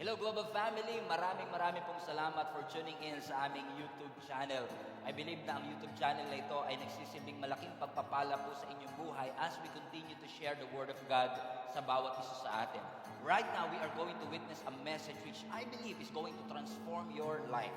Hello Global Family! Maraming pong salamat for tuning in sa aming YouTube channel. I believe na ang YouTube channel na ito ay nagsisilbing malaking pagpapala po sa inyong buhay as we continue to share the Word of God sa bawat isa sa atin. Right now, we are going to witness a message which I believe is going to transform your life.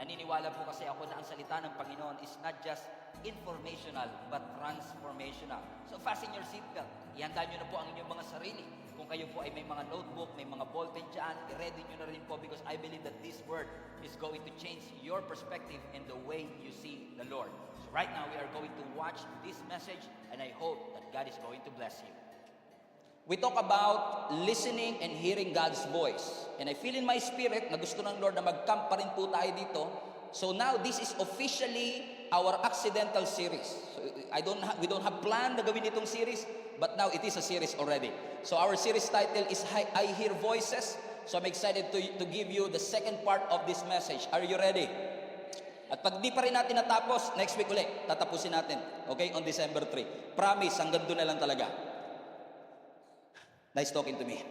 Naniniwala po kasi ako na ang salita ng Panginoon is not just informational but transformational. So fasten your seatbelt. Ihanda nyo na po ang inyong mga sarili. Kung kayo po ay may mga notebook, may mga ballpen dyan, i-ready nyo na rin po because I believe that this word is going to change your perspective and the way you see the Lord. So right now, we are going to watch this message and I hope that God is going to bless you. We talk about listening and hearing God's voice. And I feel in my spirit na gusto ng Lord na mag-camp pa rin po tayo dito. So now, this is officially our accidental series. So we don't have plan na gawin itong series, but now it is a series already. So our series title is I Hear Voices. So I'm excited to give you the second part of this message. Are you ready? At pag di pa rin natin natapos, next week ulit, tatapusin natin. Okay? On December 3. Promise, hanggang doon na lang talaga. Nice talking to me.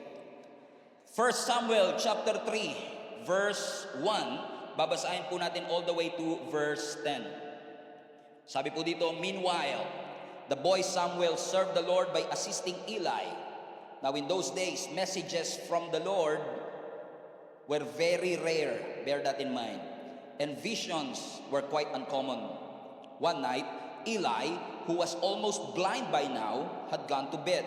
1 Samuel chapter 3, verse 1. Babasahin po natin all the way to verse 10. Sabi po dito, meanwhile, the boy Samuel served the Lord by assisting Eli. Now in those days, messages from the Lord were very rare. Bear that in mind. And visions were quite uncommon. One night, Eli, who was almost blind by now, had gone to bed.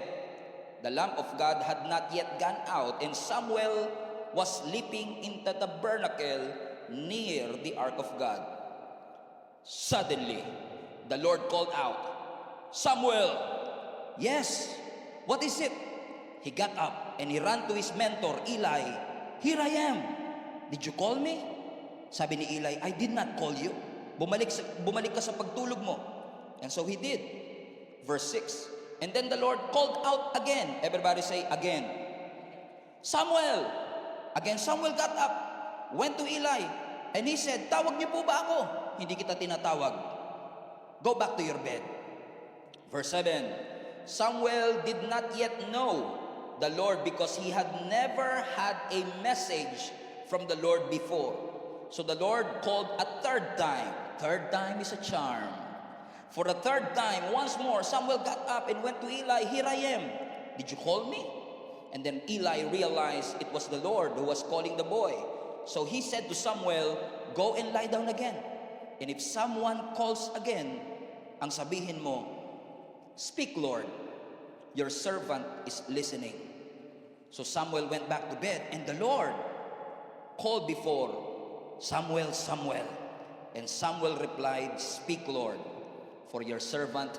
The lamp of God had not yet gone out, and Samuel was sleeping in the tabernacle near the ark of God. Suddenly, the Lord called out, Samuel! Yes, what is it? He got up and he ran to his mentor, Eli. Here I am. Did you call me? Sabi ni Eli, I did not call you. Bumalik ka sa pagtulog mo. And so he did. Verse 6. And then the Lord called out again. Everybody say again. Samuel! Again, Samuel got up, went to Eli, and he said, tawag niyo po ba ako? Hindi kita tinatawag. Go back to your bed. Verse 7. Samuel did not yet know the Lord because he had never had a message from the Lord before. So the Lord called a third time. Third time is a charm. For the third time, once more, Samuel got up and went to Eli. Here I am. Did you call me? And then Eli realized it was the Lord who was calling the boy. So he said to Samuel, go and lie down again. And if someone calls again, ang sabihin mo, speak, Lord, your servant is listening. So Samuel went back to bed, and the Lord called before, Samuel, Samuel. And Samuel replied, speak, Lord, for your servant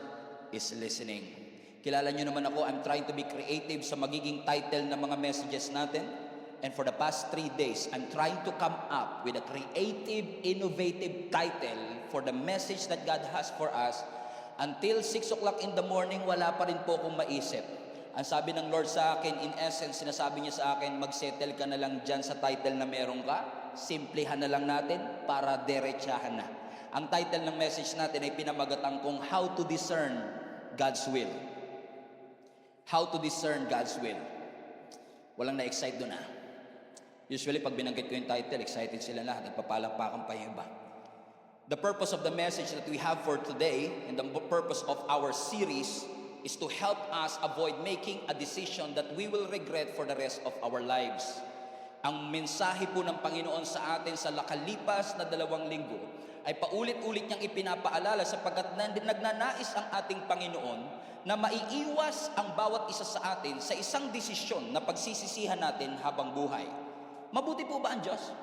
is listening. Kilala nyo naman ako, I'm trying to be creative sa magiging title ng mga messages natin. And for the past 3 days, I'm trying to come up with a creative, innovative title for the message that God has for us. Until 6 o'clock in the morning, wala pa rin po akong maisip. Ang sabi ng Lord sa akin, in essence, sinasabi niya sa akin, mag-settle ka na lang dyan sa title na meron ka. Simplihan na lang natin para derechahan na. Ang title ng message natin ay pinamagatang kong How to Discern God's Will. How to Discern God's Will. Walang na-excite doon ah. Usually pag binanggit ko yung title, excited sila lahat, nagpapalakpakan pa yung iba. The purpose of the message that we have for today and the purpose of our series is to help us avoid making a decision that we will regret for the rest of our lives. Ang mensahe po ng Panginoon sa atin sa nakalipas na 2 linggo ay paulit-ulit niyang ipinapaalala sapagkat nagnanais ang ating Panginoon na maiiwas ang bawat isa sa atin sa isang desisyon na pagsisisihan natin habang buhay. Mabuti po ba ang Diyos?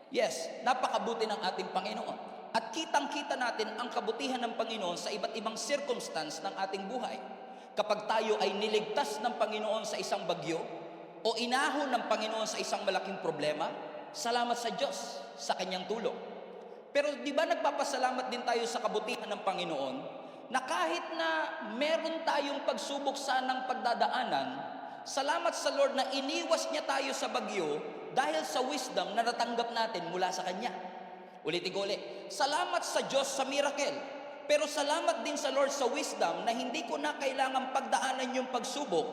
Yes, napakabuti ng ating Panginoon. At kitang-kita natin ang kabutihan ng Panginoon sa iba't ibang circumstance ng ating buhay. Kapag tayo ay niligtas ng Panginoon sa isang bagyo o inahon ng Panginoon sa isang malaking problema, salamat sa Diyos sa kanyang tulong. Pero di ba nagpapasalamat din tayo sa kabutihan ng Panginoon na kahit na meron tayong pagsubok sanang pagdadaanan, salamat sa Lord na iniwas niya tayo sa bagyo dahil sa wisdom na natanggap natin mula sa Kanya. Ulitin ko ulit, salamat sa Diyos sa miracle, pero salamat din sa Lord sa wisdom na hindi ko na kailangang pagdaanan yung pagsubok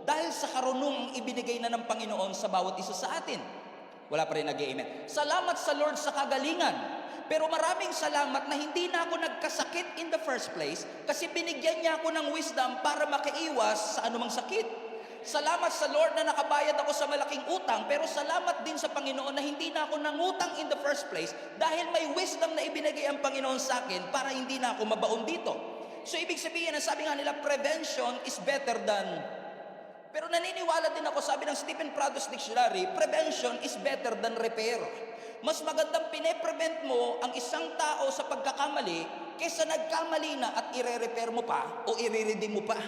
dahil sa karunungang ibinigay na ng Panginoon sa bawat isa sa atin. Wala pa rin nag-amen. Salamat sa Lord sa kagalingan. Pero maraming salamat na hindi na ako nagkasakit in the first place kasi binigyan niya ako ng wisdom para makaiwas sa anumang sakit. Salamat sa Lord na nakabayad ako sa malaking utang, pero salamat din sa Panginoon na hindi na ako nangutang in the first place dahil may wisdom na ibinigay ang Panginoon sa akin para hindi na ako mabaon dito. So ibig sabihin, ang sabi nga nila, prevention is better than... Pero naniniwala din ako, sabi ng Stephen Prado's Dictionary, prevention is better than repair. Mas magandang pine-prevent mo ang isang tao sa pagkakamali kaysa nagkamali na at ire-repair mo pa o ire-redeem mo pa.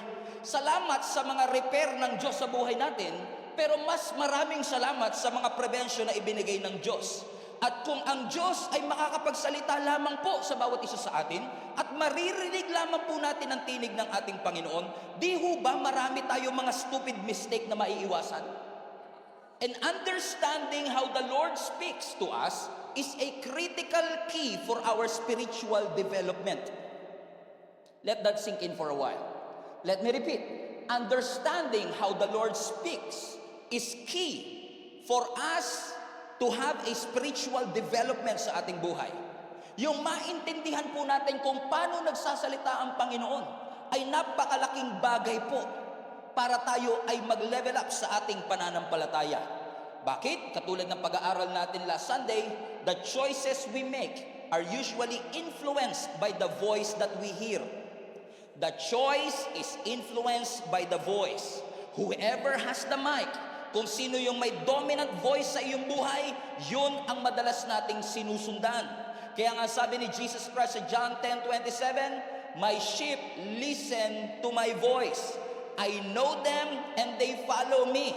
Salamat sa mga repair ng Diyos sa buhay natin, pero mas maraming salamat sa mga prevention na ibinigay ng Diyos. At kung ang Diyos ay makakapagsalita lamang po sa bawat isa sa atin at maririnig lamang po natin ang tinig ng ating Panginoon, di ho ba marami tayong mga stupid mistake na maiiwasan? And understanding how the Lord speaks to us is a critical key for our spiritual development. Let that sink in for a while. Let me repeat. Understanding how the Lord speaks is key for us to have a spiritual development sa ating buhay. Yung maintindihan po natin kung paano nagsasalita ang Panginoon ay napakalaking bagay po para tayo ay mag-level up sa ating pananampalataya. Bakit? Katulad ng pag-aaral natin last Sunday, the choices we make are usually influenced by the voice that we hear. The choice is influenced by the voice. Whoever has the mic, kung sino yung may dominant voice sa iyong buhay, yun ang madalas nating sinusundan. Kaya nga sabi ni Jesus Christ sa John 10:27, "My sheep listen to my voice. I know them and they follow me."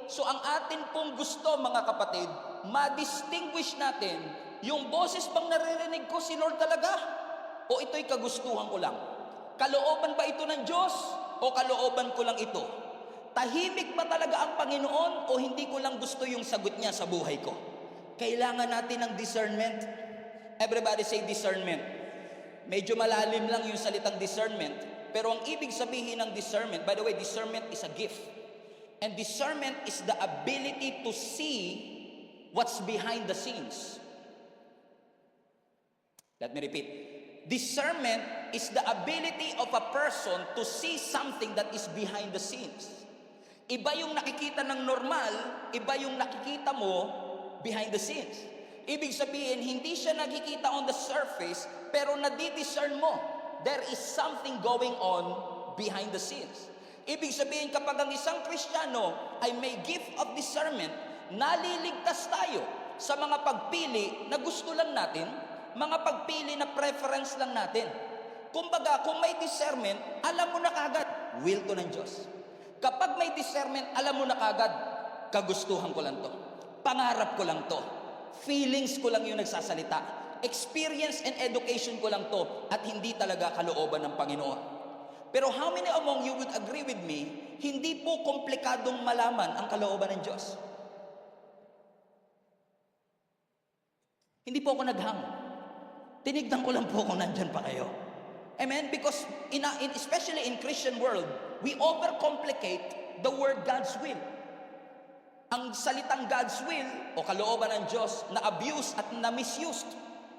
So ang atin pong gusto, mga kapatid, ma-distinguish natin yung boses bang naririnig ko si Lord talaga o ito'y kagustuhan ko lang? Kalooban ba ito ng Diyos o kalooban ko lang ito? Tahimik ba talaga ang Panginoon o hindi ko lang gusto yung sagot niya sa buhay ko? Kailangan natin ng discernment. Everybody say discernment. Medyo malalim lang yung salitang discernment, pero ang ibig sabihin ng discernment, by the way, discernment is a gift. And discernment is the ability to see what's behind the scenes. Let me repeat. Discernment is the ability of a person to see something that is behind the scenes. Iba yung nakikita ng normal, iba yung nakikita mo behind the scenes. Ibig sabihin, hindi siya nakikita on the surface, pero nadidiscern mo. There is something going on behind the scenes. Ibig sabihin, kapag ang isang Kristiyano ay may gift of discernment, naliligtas tayo sa mga pagpili na gusto lang natin, mga pagpili na preference lang natin. Kumbaga, kung may discernment, alam mo na kagad, will to ng Diyos. Kapag may discernment, alam mo na kagad, kagustuhan ko lang to, pangarap ko lang to, feelings ko lang yung nagsasalita, experience and education ko lang to, at hindi talaga kalooban ng Panginoon. Pero how many among you would agree with me, hindi po komplikadong malaman ang kalooban ng Diyos? Hindi po ako naghang. Tinignan ko lang po kung nandyan pa kayo. Amen? Because especially in Christian world, we overcomplicate the word God's will. Ang salitang God's will o kalooban ng Diyos na abuse at na misused,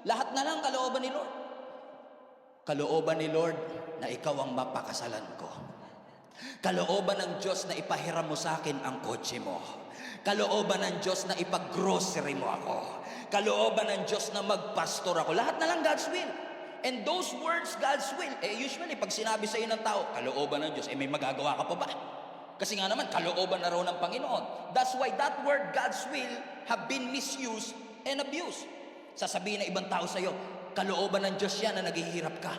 lahat na lang kalooban ni Lord. Kalooban ni Lord na ikaw ang mapakasalan ko. Kalooban ng Diyos na ipahiram mo sa akin ang kotse mo. Kalooban ng Diyos na ipag-grocery mo ako. Kalooban ng Diyos na magpastor ako. Lahat na lang God's will. And those words, God's will, usually pag sinabi sa iyo ng tao, kalooban ng Diyos, may magagawa ka pa ba? Kasi nga naman, kalooban na raw ng Panginoon. That's why that word, God's will, have been misused and abused. Sasabihin ng ibang tao sa iyo, kalooban ng Diyos yan na naghihirap ka.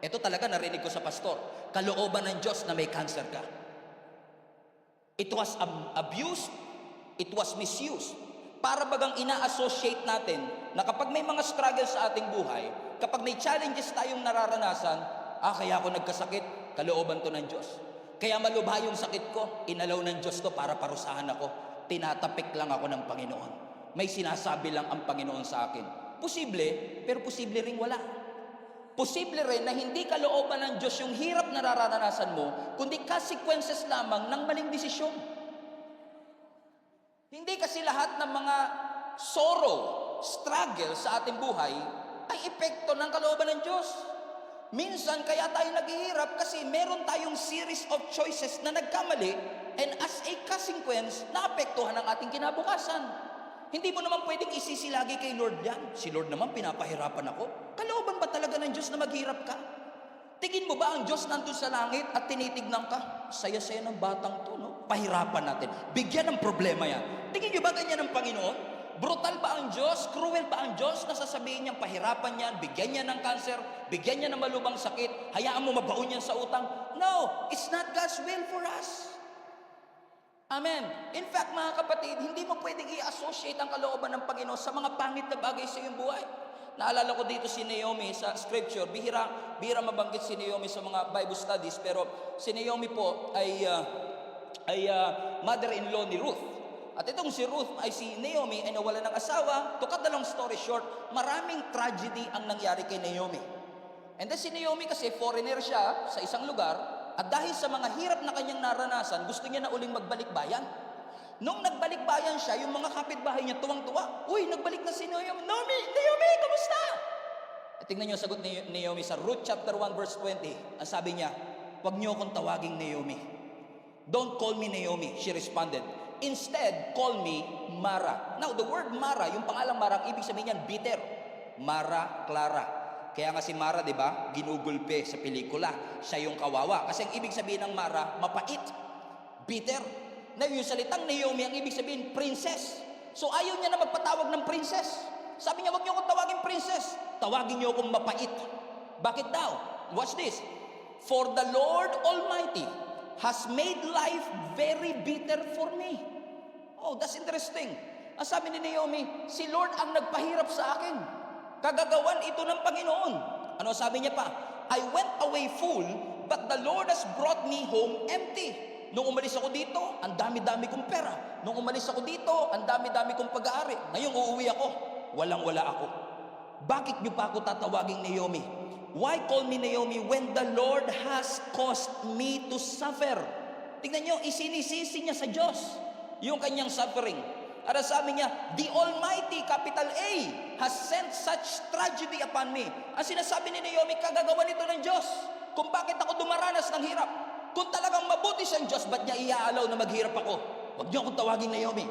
Ito talaga narinig ko sa pastor, kalooban ng Diyos na may cancer ka. It was abused, it was misused. Para bagang ina-associate natin na kapag may mga struggles sa ating buhay, kapag may challenges tayong nararanasan, kaya ako nagkasakit, kalooban to ng Diyos. Kaya malubha yung sakit ko, inalaw ng Diyos to para parusahan ako. Tinatapik lang ako ng Panginoon. May sinasabi lang ang Panginoon sa akin. Posible, pero posible ring wala. Posible rin na hindi kalooban ng Diyos yung hirap na nararanasan mo, kundi consequences lamang ng maling desisyon. Hindi kasi lahat ng mga sorrow, struggle sa ating buhay ay epekto ng kalooban ng Diyos. Minsan kaya tayo naghihirap kasi meron tayong series of choices na nagkamali, and as a consequence, naapektuhan ang ating kinabukasan. Hindi mo naman pwedeng isisi lagi kay Lord yan. Si Lord naman pinapahirapan ako. Kalooban ba talaga ng Diyos na maghirap ka? Tingin mo ba ang Diyos nandun sa langit at tinitignan ka? Saya-saya ng batang to, no? Pahirapan natin. Bigyan ng problema yan. Tingin nyo ba ganyan ng Panginoon? Brutal ba ang Diyos? Cruel ba ang Diyos na sasabihin niyang pahirapan niyan, bigyan niya ng cancer, bigyan niya ng malubang sakit, hayaan mo mabaon niya sa utang? No, it's not God's will for us. Amen. In fact, mga kapatid, hindi mo pwedeng i-associate ang kalooban ng Panginoon sa mga pangit na bagay sa iyong buhay. Naalala ko dito si Naomi sa scripture. Bihira mabanggit si Naomi sa mga Bible studies, pero si Naomi po ay mother-in-law ni Ruth. At itong si Ruth ay si Naomi ay nawalan ng asawa. To cut the long story short, maraming tragedy ang nangyari kay Naomi. And then si Naomi kasi foreigner siya sa isang lugar, at dahil sa mga hirap na kanyang naranasan, gusto niya na uling magbalik bayan. Nung nagbalik bayan siya, yung mga kapitbahay niya tuwang-tuwa. Uy, nagbalik na si Naomi. Naomi, kamusta? At tingnan niyo ang sagot ni Naomi sa Ruth chapter 1 verse 20. Ang sabi niya, "Huwag niyo akong tawaging Naomi. Don't call me Naomi," she responded. "Instead, call me Mara." Now, the word Mara, yung pangalang Mara, ibig sabihin niyan bitter. Mara Clara. Kaya nga si Mara, di ba, ginugulpe sa pelikula. Siya yung kawawa. Kasi ang ibig sabihin ng Mara, mapait, bitter. Na yung salitang Naomi, ang ibig sabihin, princess. So ayaw niya na magpatawag ng princess. Sabi niya, wag niyo akong tawagin princess. Tawagin niyo akong mapait. Bakit daw? Watch this. "For the Lord Almighty has made life very bitter for me." Oh, that's interesting. Ang sabi ni Naomi, si Lord ang nagpahirap sa akin. Kagagawan ito ng Panginoon. Ano sabi niya pa? "I went away full, but the Lord has brought me home empty." Nung umalis ako dito, ang dami-dami kong pera. Nung umalis ako dito, ang dami-dami kong pag-aari. Ngayong uuwi ako, walang-wala ako. Bakit niyo pa ako tatawaging Naomi? Why call me Naomi when the Lord has caused me to suffer? Tingnan niyo, isinisisi niya sa Diyos yung kanyang suffering. At sabi niya, "The Almighty, capital A, has sent such tragedy upon me." Ang sinasabi ni Naomi, kagagawa nito ng Diyos. Kung bakit ako dumaranas ng hirap. Kung talagang mabuti siyang Diyos, ba't niya iaalaw na maghirap ako? Huwag niyo akong tawagin Naomi.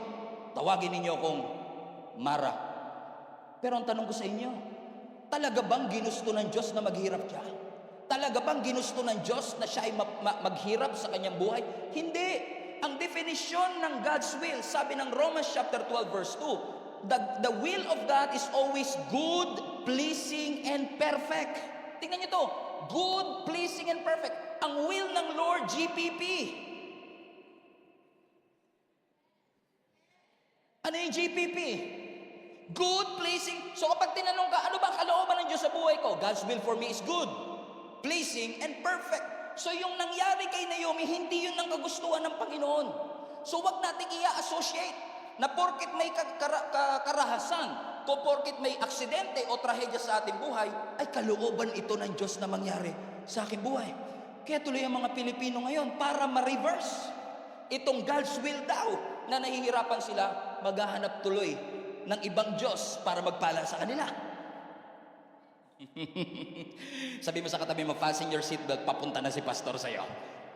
Tawagin ninyo akong Mara. Pero ang tanong ko sa inyo, talaga bang ginusto ng Diyos na maghirap siya? Talaga bang ginusto ng Diyos na siya ay maghirap sa kanyang buhay? Hindi. Ang definisyon ng God's will, sabi ng Romans chapter 12 verse 2, the will of God is always good, pleasing, and perfect. Tingnan niyo to, good, pleasing, and perfect. Ang will ng Lord, GPP. Ano yung GPP? Good, pleasing. So kapag tinanong ka, ano ba ang kalooban ng Diyos sa buhay ko? God's will for me is good, pleasing, and perfect. So yung nangyari kay Naomi, hindi yun ang kagustuhan ng Panginoon. So wag natin i-associate na porket may karahasan, kung porket may aksidente o trahedya sa ating buhay, ay kalooban ito ng Diyos na mangyari sa aking buhay. Kaya tuloy ang mga Pilipino ngayon, para ma-reverse itong God's will daw, na nahihirapan sila, maghahanap tuloy ng ibang Diyos para magpala sa kanila. Sabi mo sa katabi mo, fasten your seatbelt, papunta na si pastor sa'yo.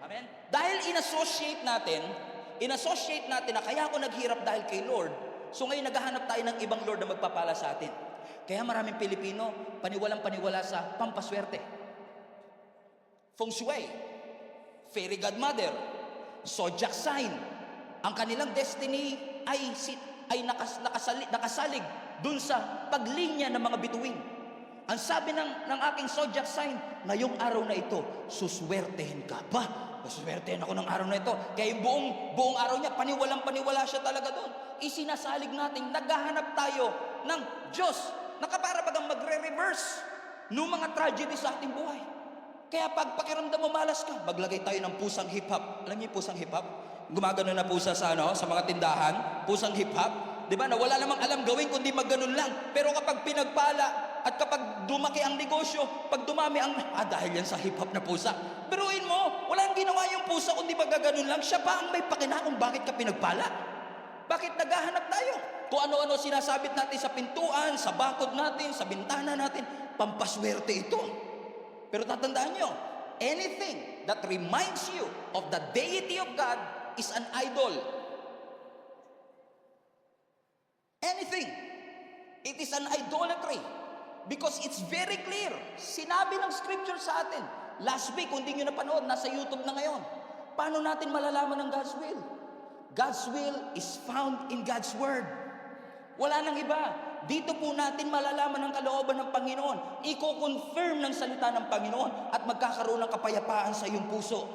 Amen? Dahil in-associate natin na kaya ako naghirap dahil kay Lord, so ngayon naghahanap tayo ng ibang Lord na magpapala sa atin. Kaya maraming Pilipino, paniwalang-paniwala sa pampaswerte. Feng Shui, Fairy Godmother, Zodiac Sign. Ang kanilang destiny ay nakasalig dun sa paglinya ng mga bituin. Ang sabi ng aking zodiac sign, ngayong araw na ito, suswertehin ka ba? Suswertehin ako ng araw na ito. Kaya yung buong araw niya, paniwalang-paniwala siya talaga doon. Isinasalig natin, naghahanap tayo ng Diyos na kapara bagang magre-reverse ng mga tragedy sa ating buhay. Kaya pag pakiramdam mo malas ka, maglagay tayo ng pusang hip-hop. Alam niyo yung pusang hip-hop? Gumagano na pusa sa mga tindahan, pusang hip-hop. Diba, na wala namang alam gawin kundi magganon lang. Pero kapag pinagpala at kapag dumaki ang negosyo, pag dumami ang, dahil yan sa hip-hop na pusa. Biruin mo, walang ginawa yung pusa kundi magaganon lang. Siya pa ang may pakinakong bakit ka pinagpala. Bakit naghahanap tayo? Kung ano-ano sinasabit natin sa pintuan, sa bakod natin, sa bintana natin, pampaswerte ito. Pero tatandaan nyo, anything that reminds you of the deity of God is an idol. Anything. It is an idolatry. Because it's very clear. Sinabi ng scripture sa atin. Last week, kung hindi nyo napanood, nasa YouTube na ngayon. Paano natin malalaman ang God's will? God's will is found in God's Word. Wala nang iba. Dito po natin malalaman ang kalooban ng Panginoon. Iko-confirm ng salita ng Panginoon at magkakaroon ng kapayapaan sa iyong puso.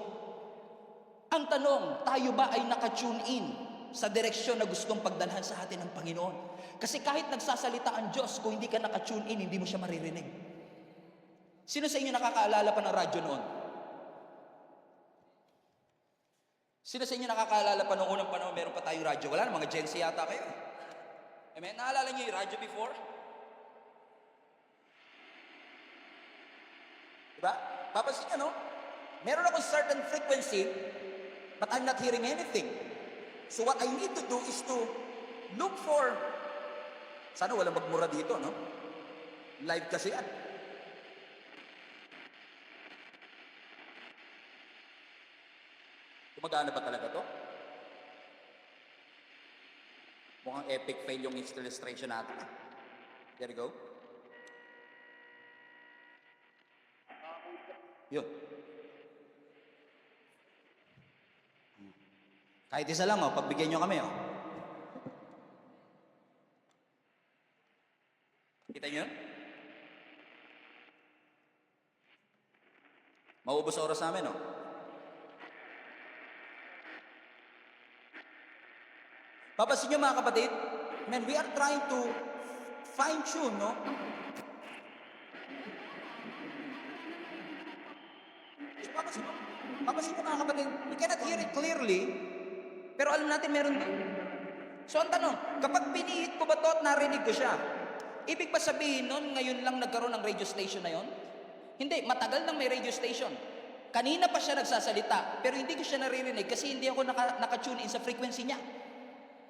Ang tanong, tayo ba ay naka-tune in sa direksyon na gustong pagdalhan sa atin ng Panginoon? Kasi kahit nagsasalita ang Diyos, kung hindi ka naka-tune in, hindi mo siya maririnig. Sino sa inyo nakakaalala pa ng radyo noon? Sino sa inyo nakakaalala pa noong unang panahon, meron pa tayong radyo? Wala na, mga Gen Z yata kayo. Amen? Naalala niyo yung radyo before? Diba? Papansin niyo, no? Meron akong certain frequency, but I'm not hearing anything. So what I need to do is to look for, sana walang magmura dito, no? Live kasi yan. Gumagana ba talaga to? Mukhang epic fail yung illustration natin. There you go. Yun. Kahit isa lang, pagbigyan nyo kami, Kita nyo? Maubos oras namin, Papasin nyo mga kapatid, man, we are trying to fine-tune, So, papasin nyo mga kapatid, we cannot hear it clearly, pero alam natin meron din. So, ang tanong, kapag pinihit ko ba to at narinig ko siya, ibig ba sabihin nun, ngayon lang nagkaroon ng radio station na yon? Hindi, matagal nang may radio station. Kanina pa siya nagsasalita, pero hindi ko siya naririnig kasi hindi ako naka-tune in sa frequency niya.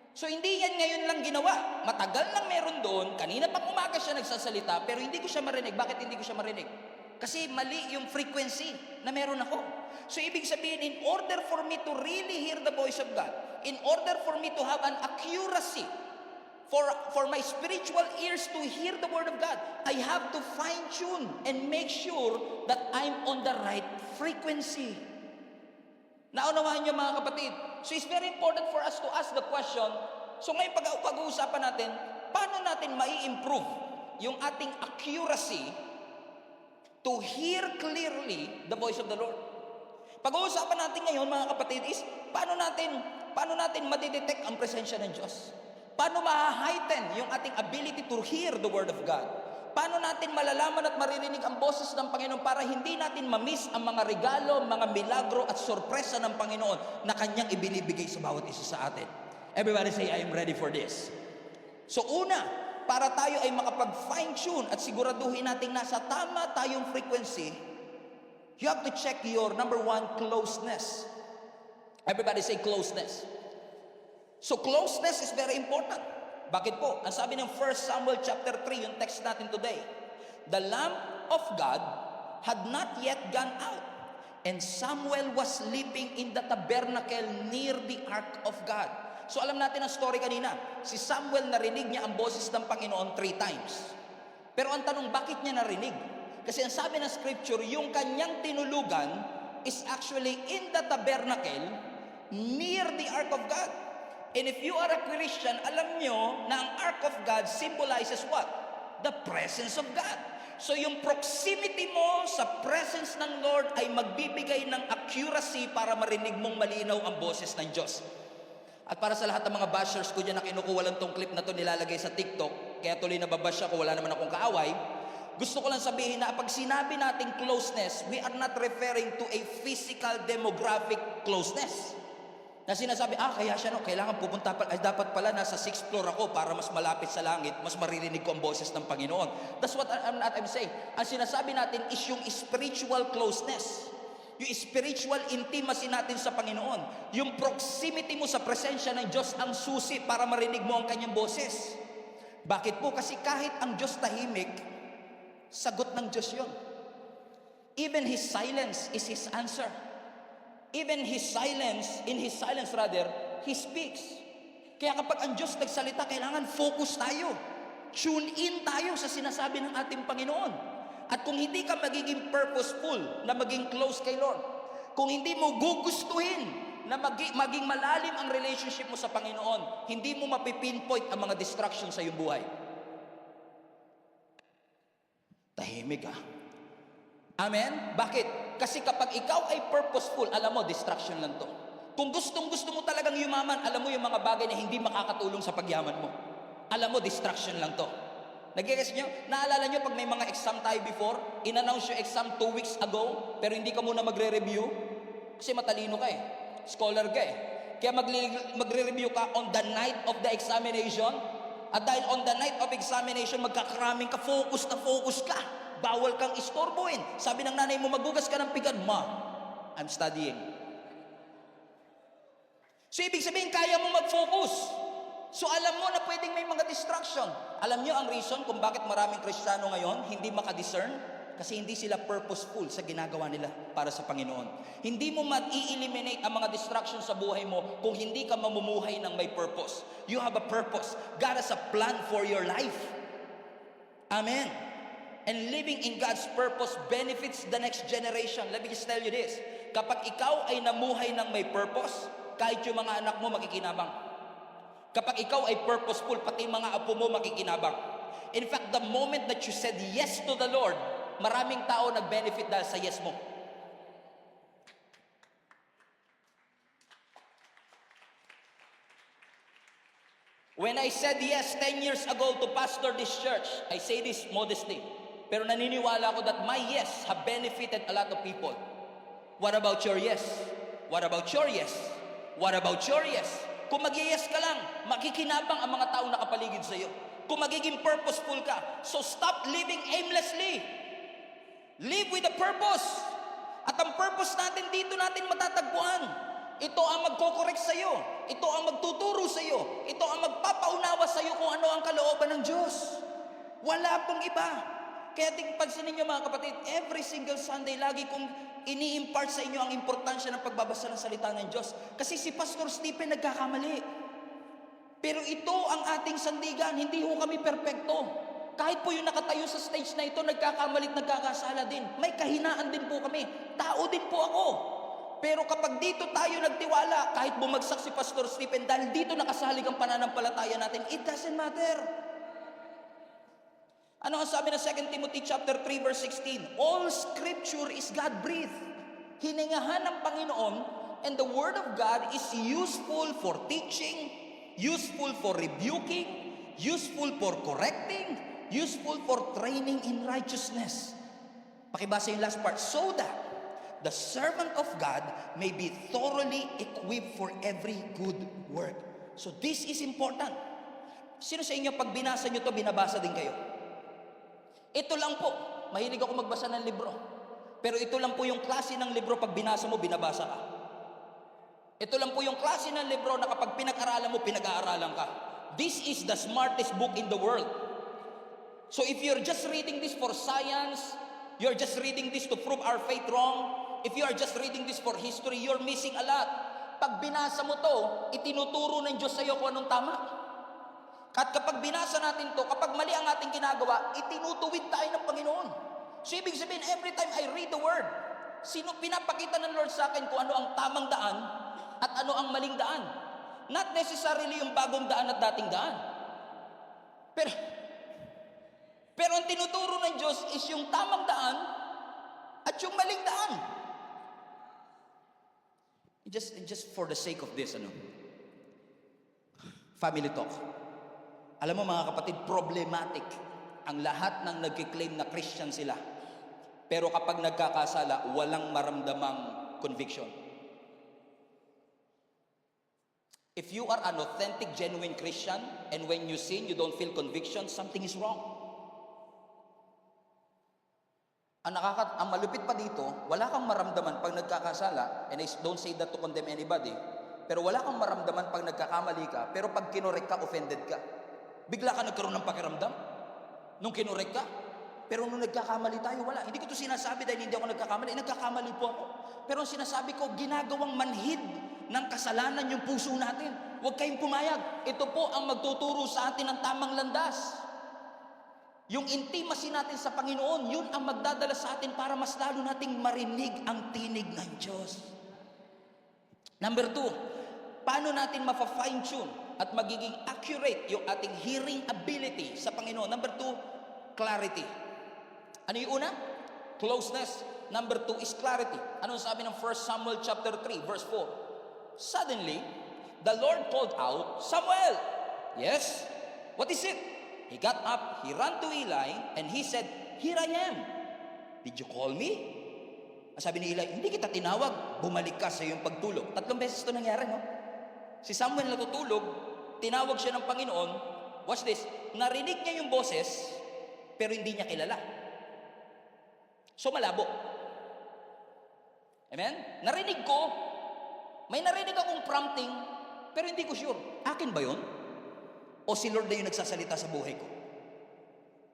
So, hindi yan ngayon lang ginawa. Matagal nang meron doon, kanina pang umaga siya nagsasalita, pero hindi ko siya marinig. Bakit hindi ko siya marinig? Kasi mali yung frequency na meron ako. So, ibig sabihin, in order for me to really hear the voice of God, in order for me to have an accuracy, for my spiritual ears to hear the Word of God, I have to fine-tune and make sure that I'm on the right frequency. Naunawaan niyo mga kapatid? So it's very important for us to ask the question, so ngayon pag-uusapan natin, paano natin mai-improve yung ating accuracy to hear clearly the voice of the Lord? Pag-uusapan natin ngayon mga kapatid is, paano natin madidetect ang presensya ng Diyos? Paano ma-heighten yung ating ability to hear the Word of God? Paano natin malalaman at maririnig ang boses ng Panginoon para hindi natin ma-miss ang mga regalo, mga milagro at sorpresa ng Panginoon na Kanyang ibinibigay sa bawat isa sa atin? Everybody say, I am ready for this. So una, para tayo ay makapag-fine-tune at siguraduhin natin nasa tama tayong frequency, you have to check your number one, closeness. Everybody say closeness. So closeness is very important. Bakit po? Ang sabi ng 1 Samuel chapter 3, yung text natin today, the lamp of God had not yet gone out, and Samuel was sleeping in the tabernacle near the ark of God. So alam natin ang story kanina. Si Samuel narinig niya ang boses ng Panginoon 3 times. Pero ang tanong, bakit niya narinig? Kasi ang sabi ng scripture, yung kanyang tinulugan is actually in the tabernacle near the ark of God. And if you are a Christian, alam nyo na ang ark of God symbolizes what? The presence of God. So yung proximity mo sa presence ng Lord ay magbibigay ng accuracy para marinig mong malinaw ang boses ng Diyos. At para sa lahat ng mga bashers ko dyan na kinukuha lang tong clip na to nilalagay sa TikTok, kaya tuloy na babash ako, wala naman akong kaaway, gusto ko lang sabihin na pag sinabi nating closeness, we are not referring to a physical demographic closeness. Na sinasabi, kaya siya kailangan pupunta pa, dapat pala nasa 6th floor ako para mas malapit sa langit, mas maririnig ko ang boses ng Panginoon. That's what I'm saying. Ang sinasabi natin is yung spiritual closeness. Yung spiritual intimacy natin sa Panginoon. Yung proximity mo sa presensya ng Diyos ang susi para marinig mo ang kanyang boses. Bakit po? Kasi kahit ang Diyos tahimik, sagot ng Diyos yun. Even His silence is His answer. Even in His silence rather, He speaks. Kaya kapag ang Diyos nagsalita, kailangan focus tayo. Tune in tayo sa sinasabi ng ating Panginoon. At kung hindi ka magiging purposeful na maging close kay Lord, kung hindi mo gugustuhin na maging malalim ang relationship mo sa Panginoon, hindi mo mapipinpoint ang mga distractions sa iyong buhay. Tahimik ah. Amen? Bakit? Kasi kapag ikaw ay purposeful, alam mo, distraction lang to. Kung gustong-gusto mo talagang yumaman, alam mo yung mga bagay na hindi makakatulong sa pagyaman mo. Alam mo, distraction lang to. Nag-guess nyo? Naalala nyo pag may mga exam tayo before, in-announce yung exam 2 weeks ago, pero hindi ka muna magre-review? Kasi matalino ka eh. Scholar ka eh. Kaya magre-review ka on the night of the examination. At dahil on the night of examination, magkakaraming ka, focus na focus ka. Bawal kang istorbohin. Sabi ng nanay mo, magugas ka ng pinggan. Ma, I'm studying. So ibig sabihin, kaya mo mag-focus. So alam mo na pwedeng may mga distraction. Alam nyo ang reason kung bakit maraming Kristiyano ngayon hindi makadiscern? Kasi hindi sila purposeful sa ginagawa nila para sa Panginoon. Hindi mo ma-eliminate ang mga distractions sa buhay mo kung hindi ka mamumuhay ng may purpose. You have a purpose. God has a plan for your life. Amen. And living in God's purpose benefits the next generation. Let me just tell you this. Kapag ikaw ay namuhay ng may purpose, kahit yung mga anak mo makikinabang. Kapag ikaw ay purposeful, pati mga apo mo makikinabang. In fact, the moment that you said yes to the Lord, maraming tao nag-benefit dahil sa yes mo. When I said yes 10 years ago to pastor this church, I say this modestly, pero naniniwala ako that my yes have benefited a lot of people. What about your yes? What about your yes? What about your yes? Kung mag-yes ka lang, makikinabang ang mga taong nakapaligid sa iyo. Kung magiging purposeful ka, so stop living aimlessly. Live with a purpose. At ang purpose natin dito natin matatagpuan. Ito ang magkokorek sa iyo. Ito ang magtuturo sa iyo. Ito ang magpapaunawa sa iyo kung ano ang kalooban ng Diyos. Wala pong iba. Kaya pansinin niyo mga kapatid, every single Sunday, lagi kong ini-impart sa inyo ang importansya ng pagbabasa ng salita ng Diyos. Kasi si Pastor Stephen nagkakamali. Pero ito ang ating sandigan, hindi ho kami perpekto. Kahit po yung nakatayo sa stage na ito, nagkakamalit, nagkakasala din. May kahinaan din po kami. Tao din po ako. Pero kapag dito tayo nagtiwala, kahit bumagsak si Pastor Stephen, dahil dito nakasalig ang pananampalataya natin, it doesn't matter. Ano ang sabi ng 2 Timothy chapter 3 verse 16? All scripture is God-breathed. Hiningahan ng Panginoon, and the word of God is useful for teaching, useful for rebuking, useful for correcting, useful for training in righteousness. Pakibasa yung last part. So that the servant of God may be thoroughly equipped for every good work. So this is important. Sino sa inyo pag binasa nyo to, binabasa din kayo? Ito lang po, mahilig ako magbasa ng libro. Pero ito lang po yung klase ng libro pag binasa mo, binabasa ka. Ito lang po yung klase ng libro na kapag pinag-aralan mo, pinag-aaralan ka. This is the smartest book in the world. So if you're just reading this for science, you're just reading this to prove our faith wrong, if you are just reading this for history, you're missing a lot. Pag binasa mo to, itinuturo ng Diyos sa iyo kung anong tama. At kapag binasa natin to, kapag mali ang ating ginagawa, itinutuwid tayo ng Panginoon. So ibig sabihin, every time I read the word, pinapakita ng Lord sa akin kung ano ang tamang daan at ano ang maling daan. Not necessarily yung bagong daan at dating daan. Pero ang tinuturo ng Diyos is yung tamang daan at yung maling daan. Just for the sake of this, family talk. Alam mo mga kapatid, problematic ang lahat ng nagkiklaim na Christian sila. Pero kapag nagkakasala, walang maramdamang conviction. If you are an authentic, genuine Christian, and when you sin, you don't feel conviction, something is wrong. Ang malupit pa dito, wala kang maramdaman pag nagkakasala, and I don't say that to condemn anybody, pero wala kang maramdaman pag nagkakamali ka, pero pag kinorek ka, offended ka. Bigla ka nagkaroon ng pakiramdam nung kinorek ka. Pero nung nagkakamali tayo, wala. Hindi ko to sinasabi dahil hindi ako nagkakamali. Nagkakamali po ako. Pero ang sinasabi ko, ginagawang manhid ng kasalanan yung puso natin. Huwag kayong pumayag. Ito po ang magtuturo sa atin ng tamang landas. Yung intimacy natin sa Panginoon, yun ang magdadala sa atin para mas lalo nating marinig ang tinig ng Diyos. Number 2, paano natin ma-fine tune at magiging accurate yung ating hearing ability sa Panginoon? Number 2, clarity. Ano yung una? Closeness. Number 2 is clarity. Ano sabi ng 1 Samuel chapter 3, verse 4? Suddenly, the Lord called out, Samuel! Yes? What is it? He got up, he ran to Eli, and he said, Here I am. Did you call me? Sabi ni Eli, hindi kita tinawag, bumalik ka sa iyong pagtulog. 3 beses ito nangyari, no? Si Samuel natutulog, tinawag siya ng Panginoon. Watch this, narinig niya yung boses, pero hindi niya kilala. So malabo. Amen? Narinig ko, may narinig akong prompting, pero hindi ko sure. Akin ba yun? O si Lord na yung nagsasalita sa buhay ko?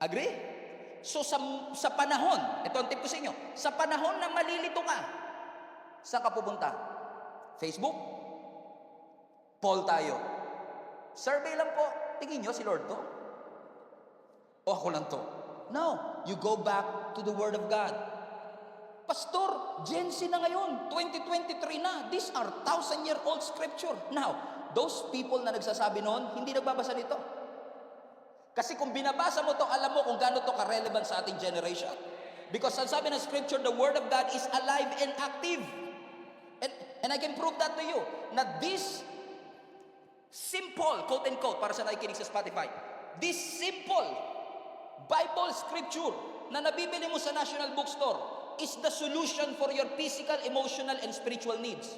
Agree? So sa panahon, ito ang tip ko sa inyo, sa panahon na malilito ka, saan ka pupunta? Facebook? Poll tayo. Survey lang po. Tingin nyo si Lord to? O ako lang to? No. You go back to the Word of God. Pastor, Gen Z na ngayon, 2023 na. These are 1,000-year-old scripture. Now, those people na nagsasabi noon, hindi nagbabasa nito. Kasi kung binabasa mo to, alam mo kung gaano to ka-relevant sa ating generation. Because ang sabi ng scripture, the Word of God is alive and active. And I can prove that to you. Na this simple, quote and quote, para sa nakikinig sa Spotify, this simple Bible scripture na nabibili mo sa National Bookstore is the solution for your physical, emotional, and spiritual needs.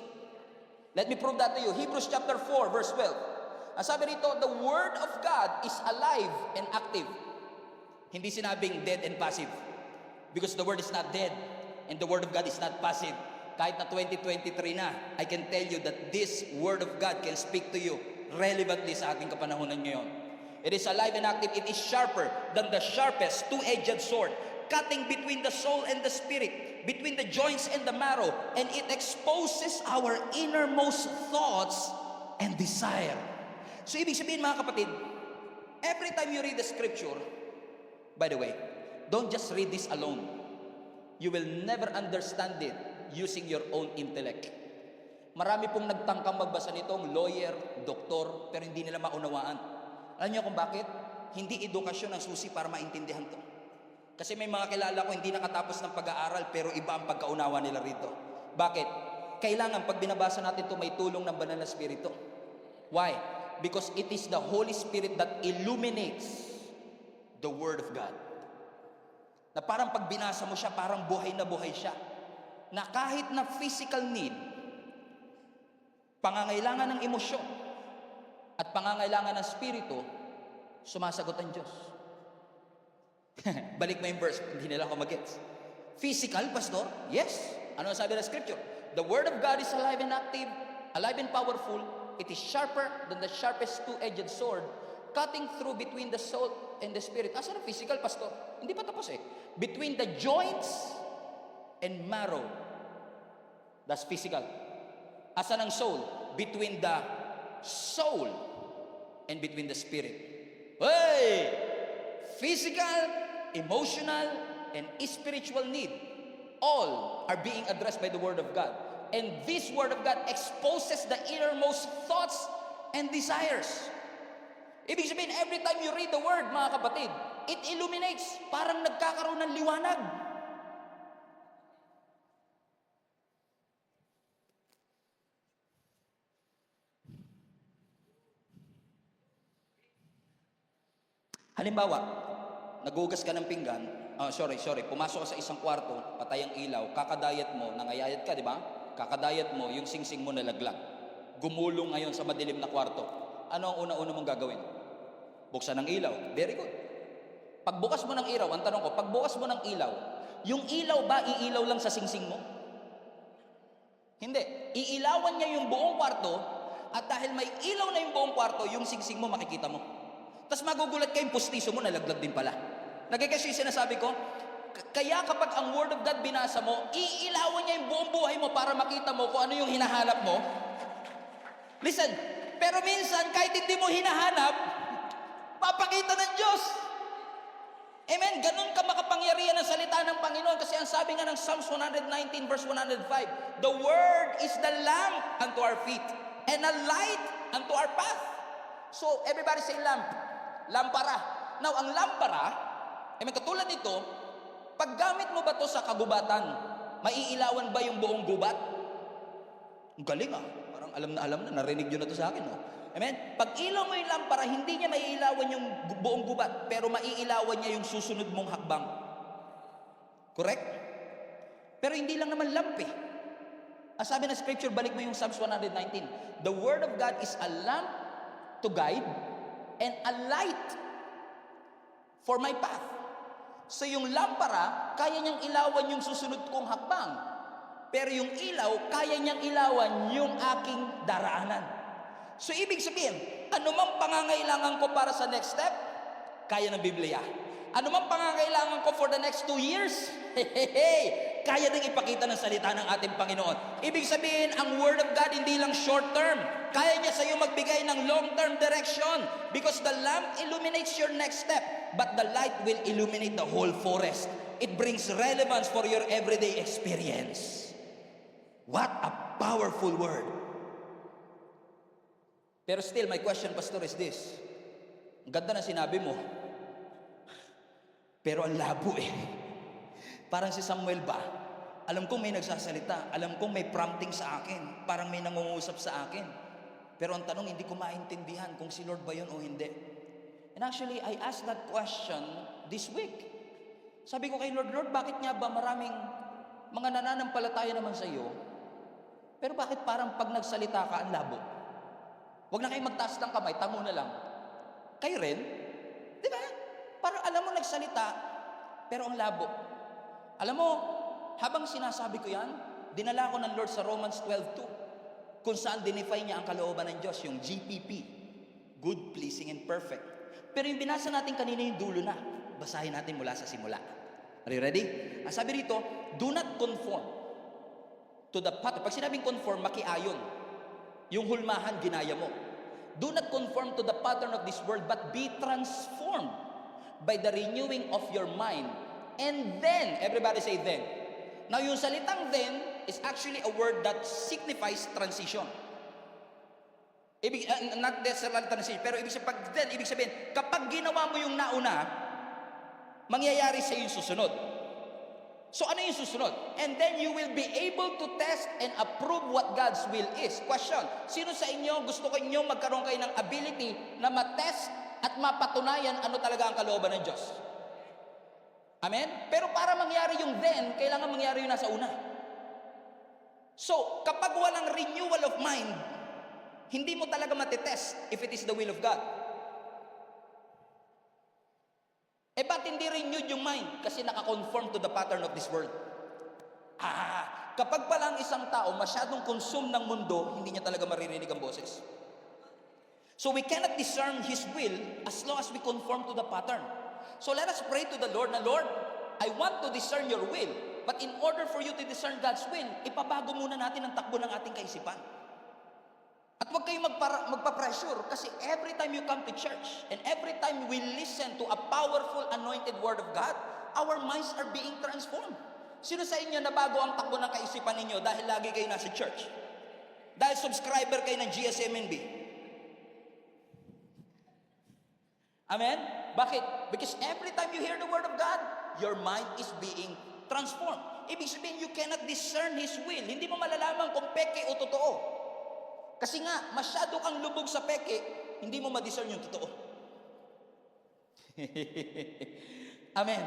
Let me prove that to you. Hebrews chapter 4, verse 12. Ang sabi rito, the Word of God is alive and active. Hindi sinabing dead and passive. Because the Word is not dead and the Word of God is not passive. Kahit na 2023 na, I can tell you that this Word of God can speak to you relevantly sa ating kapanahunan ngayon. It is alive and active. It is sharper than the sharpest two-edged sword, cutting between the soul and the spirit, between the joints and the marrow, and it exposes our innermost thoughts and desire. So ibig sabihin mga kapatid, every time you read the scripture, by the way, don't just read this alone. You will never understand it using your own intellect. Marami pong nagtangkang magbasa nitong lawyer, doktor, pero hindi nila maunawaan. Alam niyo kung bakit? Hindi edukasyon ang susi para maintindihan to. Kasi may mga kilala ko hindi nakatapos ng pag-aaral pero iba ang pagkaunawa nila rito. Bakit? Kailangan pag binabasa natin to may tulong ng banal na spirito. Why? Because it is the Holy Spirit that illuminates the Word of God. Na parang pag binasa mo siya, parang buhay na buhay siya. Na kahit na physical need, pangangailangan ng emosyon, at pangangailangan ng spirito, sumasagot ang Diyos. Balik mo yung verse, hindi nila ako mag-gets. Physical, pastor? Yes. Ano sabi ng scripture? The Word of God is alive and active, alive and powerful. It is sharper than the sharpest two-edged sword, cutting through between the soul and the spirit. Asa ng physical, pastor? Hindi pa tapos eh. Between the joints and marrow. That's physical. Asa ng soul? Between the soul and between the spirit. Hey! Physical, emotional, and spiritual need, all are being addressed by the Word of God. And this Word of God exposes the innermost thoughts and desires. Ibig sabihin, every time you read the Word, mga kapatid, it illuminates, parang nagkakaroon ng liwanag. Halimbawa, nagugas ka ng pinggan, pumasok ka sa isang kwarto, patay ang ilaw, kakadayat mo, nangayayat ka, di ba? Kakadayat mo, yung singsing mo nalaglag. Gumulong ngayon sa madilim na kwarto. Ano ang una-una mong gagawin? Buksan ng ilaw. Very good. Pagbukas mo ng ilaw, ang tanong ko, pagbukas mo ng ilaw, Yung ilaw ba, iilaw lang sa singsing mo? Hindi. Iilawan niya yung buong kwarto, at dahil may ilaw na yung buong kwarto, yung singsing mo makikita mo. Tapos magugulat ka, yung pustiso mo nalaglag din pala. Nagkakasya yung sinasabi ko, kaya kapag ang Word of God binasa mo, iilawan niya yung buong buhay mo para makita mo kung ano yung hinahanap mo. Listen, pero minsan kahit hindi mo hinahanap, papakita ng Diyos. Amen? Ganun ka makapangyarihan ng salita ng Panginoon, kasi ang sabi nga ng Psalms 119 verse 105, the Word is the lamp unto our feet and a light unto our path. So, everybody say lamp. Lampara. Now, ang lampara, amen, katulad nito, pag gamit mo ba to sa kagubatan, maiilawan ba yung buong gubat? Ang galing ah. Parang alam na, narinig nyo na to sa akin. Oh. Amen? Pag ilaw mo yung lampara, hindi niya maiilawan yung buong gubat, pero maiilawan niya yung susunod mong hakbang. Correct? Pero hindi lang naman lamp eh. Ang sabi ng scripture, balik mo yung Psalms 119. The Word of God is a lamp to guide and a light for my path. So yung lampara, kaya niyang ilawan yung susunod kong hakbang. Pero yung ilaw, kaya niyang ilawan yung aking daraanan. So ibig sabihin, anumang pangangailangan ko para sa next step, kaya ng Biblia. Anumang pangangailangan ko for the next 2 years, kaya ding ipakita ng salita ng ating Panginoon. Ibig sabihin, ang Word of God hindi lang short term. Kaya niya sa iyo magbigay ng long-term direction, because the lamp illuminates your next step, but the light will illuminate the whole forest. It brings relevance for your everyday experience. What a powerful word. Pero still, my question, Pastor, is this. Ang ganda na sinabi mo, pero ang labo eh. Parang si Samuel ba? Alam kong may nagsasalita, alam kong may prompting sa akin, parang may nangungusap sa akin. Pero ang tanong, hindi ko maintindihan kung si Lord ba yun o hindi. And actually, I asked that question this week. Sabi ko kay Lord, Lord, bakit nga ba maraming mga nananampalataya naman sa iyo, pero bakit parang pag nagsalita ka, ang labo? Huwag na kayong magtaas ng kamay, tango na lang. Kayo rin? Di ba? Parang alam mo nagsalita, pero ang labo. Alam mo, habang sinasabi ko yan, dinala ko ng Lord sa Romans 12:2, kung saan dinefine niya ang kalooban ng Diyos, yung GPP, good, pleasing, and perfect. Pero yung binasa natin kanina yung dulo na. Basahin natin mula sa simula. Are you ready? Ang sabi rito, do not conform to the pattern. Pag sinabing conform, makiayon. Yung hulmahan, ginaya mo. Do not conform to the pattern of this world, but be transformed by the renewing of your mind. And then, everybody say then. Now, yung salitang then is actually a word that signifies transition. Not necessarily transition, pero ibig sabihin, kapag ginawa mo yung nauna, mangyayari sa yung susunod. So ano yung susunod? And then you will be able to test and approve what God's will is. Question, sino sa inyo gusto inyo magkaroon kayo ng ability na matest at mapatunayan ano talaga ang kalooban ng Diyos? Amen? Pero para mangyari yung then, kailangan mangyari yung nasa una. So, kapag walang renewal of mind, hindi mo talaga matitest if it is the will of God. Eh ba't hindi renewed yung mind? Kasi nakakonform to the pattern of this world. Kapag pala ang isang tao masyadong consume ng mundo, hindi niya talaga maririnig ang boses. So we cannot discern His will as long as we conform to the pattern. So let us pray to the Lord na, Lord, I want to discern your will. But in order for you to discern God's will, ipabago muna natin ang takbo ng ating kaisipan. At huwag kayong magpa-pressure, kasi every time you come to church and every time we listen to a powerful anointed word of God, our minds are being transformed. Sino sa inyo nabago ang takbo ng kaisipan ninyo dahil lagi kayo nasa church? Dahil subscriber kayo ng GSMNB? Amen? Bakit? Because every time you hear the word of God, your mind is being transformed. Ibig sabihin, you cannot discern His will. Hindi mo malalaman kung peke o totoo. Kasi nga, masyado kang lubog sa peke, hindi mo ma-discern yung totoo. Amen.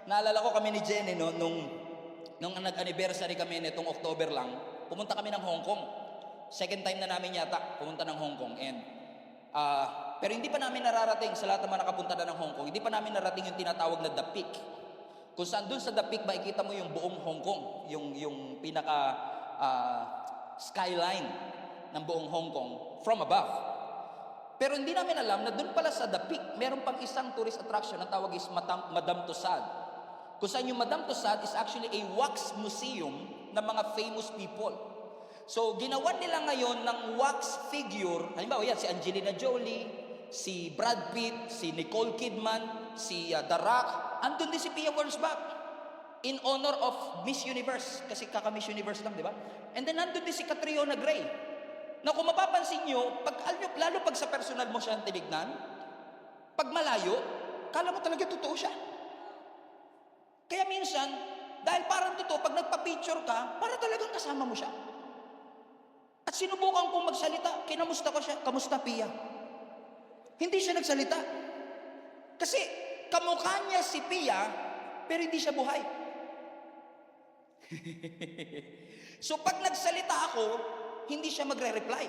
Naalala ko kami ni Jenny, no, nung nag-anniversary kami nitong October lang, pumunta kami ng Hong Kong. Second time na namin yata pumunta ng Hong Kong. And, pero hindi pa namin nararating, sa lahat naman nakapunta na ng Hong Kong, hindi pa namin narating yung tinatawag na The Peak. Kung saan dun sa The Peak, makikita mo yung buong Hong Kong, yung pinaka skyline ng buong Hong Kong from above. Pero hindi namin alam na dun pala sa The Peak, meron pang isang tourist attraction na tawag is Madame Tussauds. Kung saan yung Madame Tussauds is actually a wax museum ng mga famous people. So, ginawan nila ngayon ng wax figure, halimbawa yan, si Angelina Jolie, si Brad Pitt, si Nicole Kidman, si The Rock, andun din si Pia Wurtzbach in honor of Miss Universe, kasi kaka-Miss Universe lang, di ba? And then andun din si Catriona Gray, na kung mapapansin nyo, lalo pag sa personal mo siya tinignan, pag malayo, kala mo talaga totoo siya. Kaya minsan, dahil parang totoo, pag nagpa-picture ka, para talagang kasama mo siya. At sinubukan kong magsalita, kinamusta ko siya, kamusta Pia? Hindi siya nagsalita. Kasi kamukha niya si Pia, pero hindi siya buhay. So pag nagsalita ako, hindi siya magre-reply.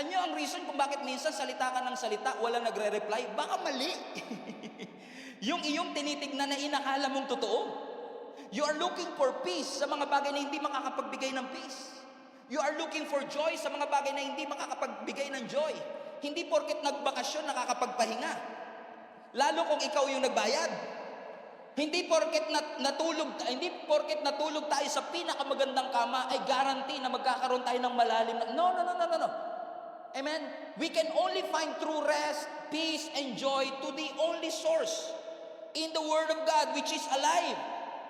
Ano ang reason kung bakit minsan salita ka ng salita, wala nagre-reply? Baka mali. Yung iyong tinitignan na inakala mong totoo. You are looking for peace sa mga bagay na hindi makakapagbigay ng peace. You are looking for joy sa mga bagay na hindi makakapagbigay ng joy. Hindi porket nagbakasyon nakakapagpahinga. Lalo kung ikaw yung nagbayad. Hindi porket natulog tayo sa pinakamagandang kama ay guarantee na magkakaroon tayo ng malalim na... No. Amen? We can only find true rest, peace, and joy to the only source in the Word of God, which is alive.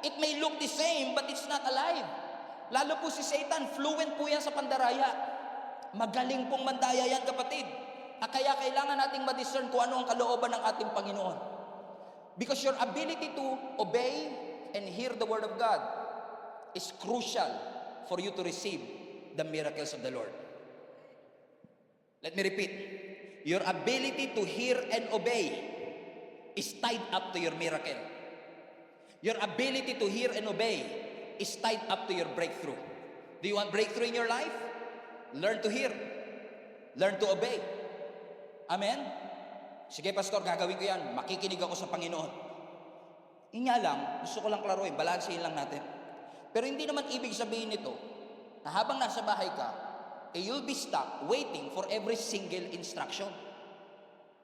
It may look the same, but it's not alive. Lalo po si Satan, fluent po yan sa pandaraya. Magaling pong mandaya yan, kapatid. Kaya kailangan nating ma-discern kung ano ang kalooban ng ating Panginoon. Because your ability to obey and hear the Word of God is crucial for you to receive the miracles of the Lord. Let me repeat. Your ability to hear and obey is tied up to your miracle. Your ability to hear and obey is tied up to your breakthrough. Do you want breakthrough in your life? Learn to hear. Learn to obey. Amen? Sige, Pastor, gagawin ko yan. Makikinig ako sa Panginoon. Inya lang, gusto ko lang klaruin, balansehin lang natin. Pero hindi naman ibig sabihin nito na habang nasa bahay ka, you'll be stuck waiting for every single instruction.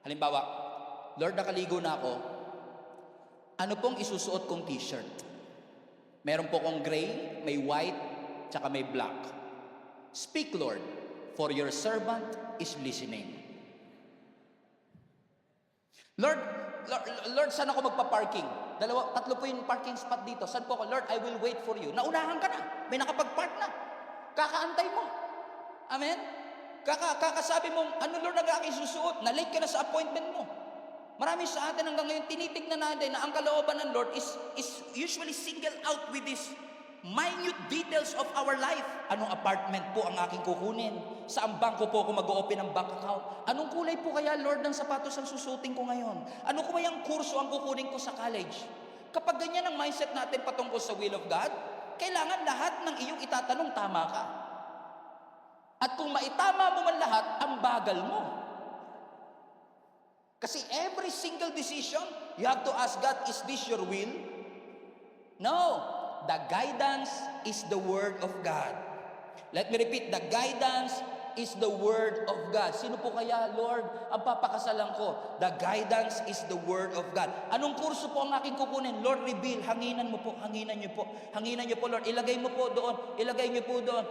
Halimbawa, Lord, nakaligo na ako. Ano pong isusuot kong t-shirt? Meron po kong gray, may white, tsaka may black. Speak, Lord, for your servant is listening. Lord, saan ako magpa-parking? Tatlo po yung parking spot dito. Saan po ako? Lord, I will wait for you. Naunahan ka na. May nakapag-park na. Kakaantay mo. Amen? Kakasabi mo, ano Lord ang aking susuot? Na-late ka na sa appointment mo. Marami sa atin hanggang ngayon tinitignan natin na ang kalooban ng Lord is usually singled out with this minute details of our life. Anong apartment po ang aking kukunin? Saan bangko po ako mag-open ng bank account? Anong kulay po kaya, Lord, ng sapatos ang susutin ko ngayon? Ano kung yung kurso ang kukunin ko sa college? Kapag ganyan ang mindset natin patungkol sa will of God, kailangan lahat ng iyong itatanong tama ka. At kung maitama mo man lahat, ang bagal mo. Kasi every single decision, you have to ask God, is this your will? No. The guidance is the Word of God. Let me repeat, the guidance is the Word of God. Sino po kaya, Lord, ang papakasalan ko? The guidance is the Word of God. Anong kurso po ang aking kukunin? Lord, reveal. Hanginan mo po, hanginan niyo po. Hanginan niyo po, Lord. Ilagay mo po doon. Ilagay niyo po doon.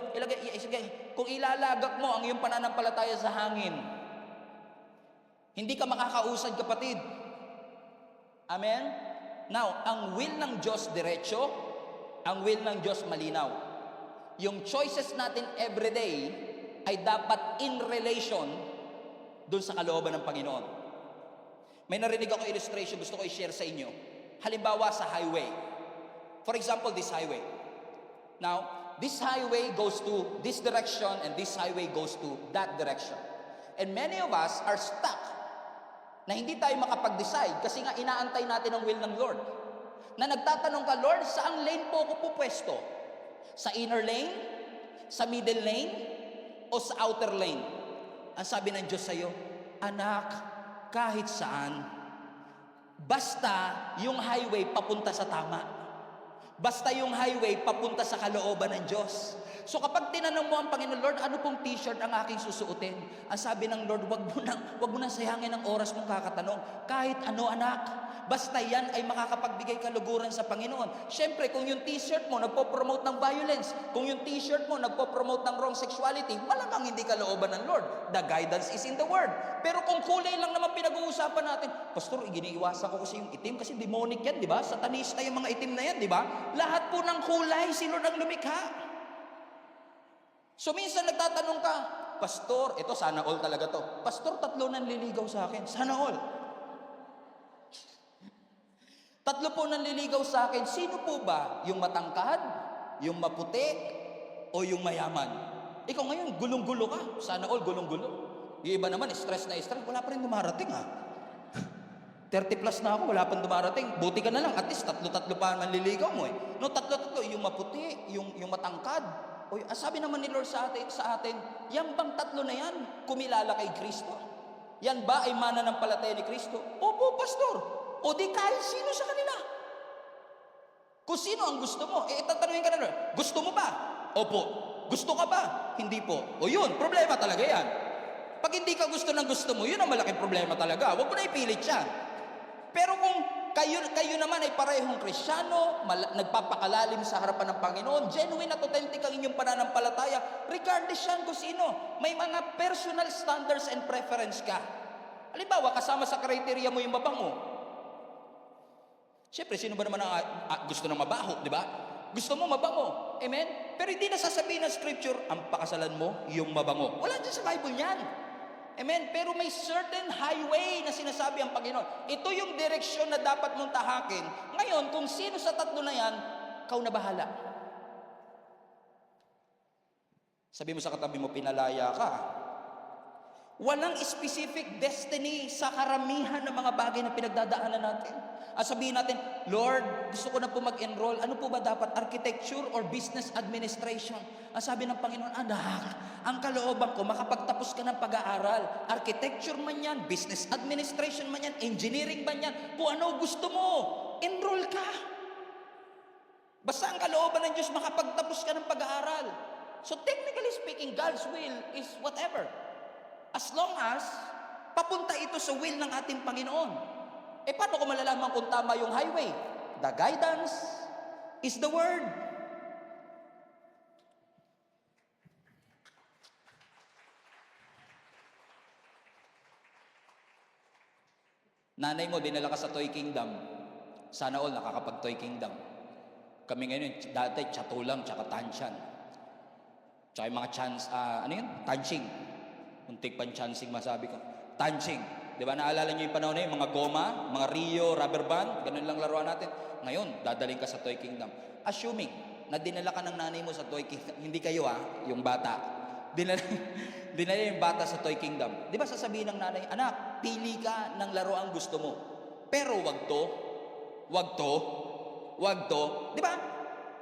Kung ilalagak mo ang iyong pananampalataya sa hangin, hindi ka makakausad, kapatid. Amen? Now, ang will ng Diyos diretso, ang will ng Diyos malinaw. Yung choices natin everyday ay dapat in relation dun sa kalooban ng Panginoon. May narinig ako illustration, gusto ko i-share sa inyo. Halimbawa sa highway. For example, this highway. Now, this highway goes to this direction and this highway goes to that direction. And many of us are stuck na hindi tayo makapag-decide kasi nga inaantay natin ang will ng Lord. Na nagtatanong ka, Lord, saang lane po ako pupwesto? Sa inner lane? Sa middle lane? O sa outer lane? Ang sabi ng Diyos sa'yo, anak, kahit saan, Basta yung highway papunta sa tama. Basta yung highway papunta sa kalooban ng Diyos. So kapag tinanong mo ang Panginoon, Lord, ano pong t-shirt ang aking susuotin? Ang sabi ng Lord, wag mo nang sayangin ang oras mong kakatanong. Kahit ano, anak. Basta yan ay makakapagbigay kaluguran sa Panginoon. Siyempre, kung yung t-shirt mo nagpo-promote ng violence, kung yung t-shirt mo nagpo-promote ng wrong sexuality, malamang hindi kalooban ng Lord. The guidance is in the Word. Pero kung kulay lang naman pinag-uusapan natin, Pastor, iniiwasan ko kasi yung itim kasi demonic yan, di ba? Satanista yung mga itim na yan, di ba? Lahat po ng kulay, si Lord ang lumikha. So minsan nagtatanong ka, Pastor, ito sana all talaga to. Pastor, 3 nanliligaw sa akin. Sana all. 3 po nanliligaw sa akin. Sino po ba? Yung matangkad? Yung maputi? O yung mayaman? Ikaw ngayon, gulong-gulo ka. Sana all, gulong-gulo. Yung iba naman, stress na stress. Wala pa rin dumarating, ha? 30 plus na ako, wala pang dumarating. Buti ka na lang, at least 3 pa manliligaw mo, eh. No, 3, yung maputi, yung matangkad. O, sabi naman ni Lord sa atin, yan bang 3 na yan, kumilala kay Kristo? Yan ba ay mananampalataya ni Kristo? Opo, Pastor. O di kahit sino sa kanila. Kung sino ang gusto mo, tatanungin ka na Lord, gusto mo ba? Opo. Gusto ka ba? Hindi po. O yun, problema talaga yan. Pag hindi ka gusto ng gusto mo, yun ang malaking problema talaga. Huwag mo na ipilit yan. Pero kung kayo naman ay parehong Kristyano, nagpapakalalim sa harapan ng Panginoon, genuine at authentic ang inyong pananampalataya, regardless yan kung sino, may mga personal standards and preference ka. Halimbawa, kasama sa criteria mo yung mabango. Siyempre, sino ba naman ang gusto ng mabaho, di ba? Gusto mo mabango. Amen? Pero hindi na sasabihin ng scripture, ang pakasalan mo, yung mabango. Wala dyan sa Bible yan. Amen? Pero may certain highway na sinasabi ang Panginoon. Ito yung direksyon na dapat mong tahakin. Ngayon, kung sino sa 3 na yan, ikaw na bahala. Sabi mo sa katabi mo, pinalaya ka. Walang specific destiny sa karamihan ng mga bagay na pinagdadaanan natin. At sabihin natin, Lord, gusto ko na po mag-enroll. Ano po ba dapat? Architecture or business administration? Ang sabi ng Panginoon, anak, ang kalooban ko, makapagtapos ka ng pag-aaral. Architecture man yan, business administration man yan, engineering man yan, kung ano gusto mo, enroll ka. Basta ang kalooban ng Diyos, makapagtapos ka ng pag-aaral. So technically speaking, God's will is whatever. As long as papunta ito sa will ng ating Panginoon. Paano ko malalaman kung tama yung highway? The guidance is the Word. Nanay mo, dinala ka sa Toy Kingdom. Sana all nakakapag-Toy Kingdom. Kami ngayon, dati, chatulang, tsaka tansyan. Tsaka yung mga chance, tanching. Muntik pang chancing masabi ko. Tanching. Di ba, naalala niyo yung panahon na yun, mga goma, mga Rio, rubber band, ganun lang laruan natin. Ngayon, dadaling ka sa Toy Kingdom. Assuming na dinala ka ng nanay mo sa Toy Kingdom, hindi kayo yung bata. Dinala yung bata sa Toy Kingdom. Di ba sasabihin ng nanay, anak, pili ka ng laruan gusto mo. Pero wag to, wag to, wag to. Di ba?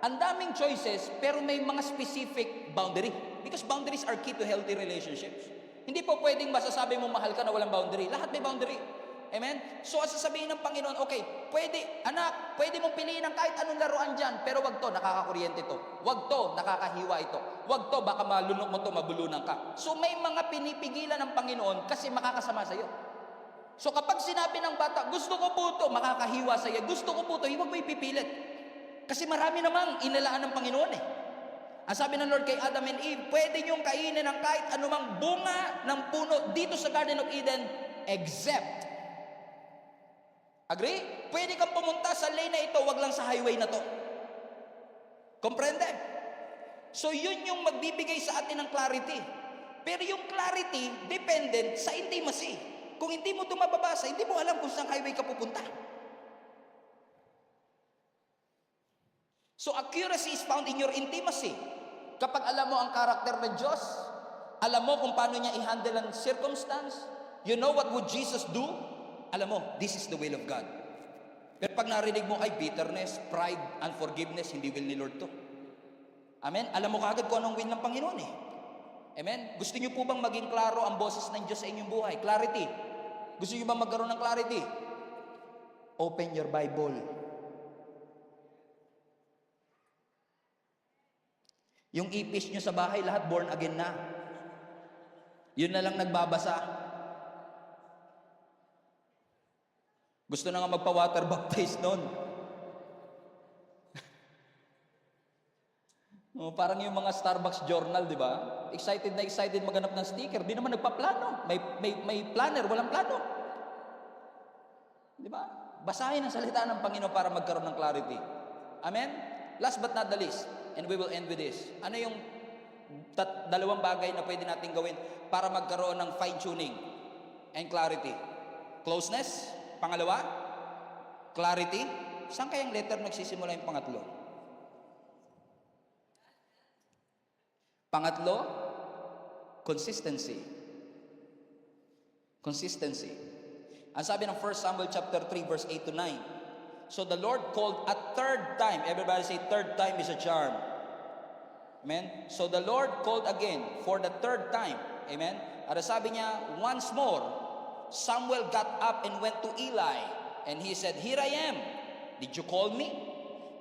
Ang daming choices, pero may mga specific boundary. Because boundaries are key to healthy relationships. Hindi po pwedeng masasabi mo mahal ka na walang boundary. Lahat may boundary. Amen? So, ang sasabihin ng Panginoon, okay, pwede mong piliin ng kahit anong laruan dyan, pero wag to, nakakakuryente to. Wag to, nakakahiwa ito. Wag to, baka malunok mo to, mabulunan ka. So, may mga pinipigilan ng Panginoon kasi makakasama sa'yo. So, kapag sinabi ng bata, gusto ko po to, makakahiwa sa'yo, gusto ko po to, huwag mo ipipilit. Kasi marami namang inalaan ng Panginoon eh. Ang sabi ng Lord kay Adam and Eve, pwede niyong kainin ng kahit anumang bunga ng puno dito sa Garden of Eden, except. Agree? Pwede kang pumunta sa lane na ito, wag lang sa highway na to. Comprende? So yun yung magbibigay sa atin ng clarity. Pero yung clarity, dependent sa intimacy. Kung hindi mo ito mababasa, hindi mo alam kung saan highway ka pupunta. So accuracy is found in your intimacy. Kapag alam mo ang karakter ng Diyos, alam mo kung paano niya i-handle ang circumstance, you know what would Jesus do? Alam mo, this is the will of God. Pero pag narinig mo, ay bitterness, pride, unforgiveness, hindi will ni Lord to. Amen? Alam mo kaagad kung anong will ng Panginoon eh. Amen? Gusto niyo po bang maging klaro ang boses ng Diyos sa inyong buhay? Clarity. Gusto niyo bang magkaroon ng clarity? Open your Bible. Yung ipis nyo sa bahay, lahat born again na. Yun na lang nagbabasa. Gusto na nga magpa-water baptize noon. Oh, parang yung mga Starbucks journal, di ba? Excited na excited maghanap ng sticker. Di naman nagpa-plano. May planner, walang plano. Di ba? Basahin ang salita ng Panginoon para magkaroon ng clarity. Amen? Last but not the least, and we will end with this. Ano yung dalawang bagay na pwede natin gawin para magkaroon ng fine-tuning and clarity? Closeness. Pangalawa, clarity. Saan kayang letter nagsisimula yung pangatlo? Pangatlo, consistency. Consistency. Ang sabi ng 1 Samuel chapter 3 verse 8 to 9. So the Lord called a third time. Everybody say third time is a charm. Amen. So the Lord called again for the third time. Amen. At sabi niya, once more, Samuel got up and went to Eli. And he said, "Here I am. Did you call me?"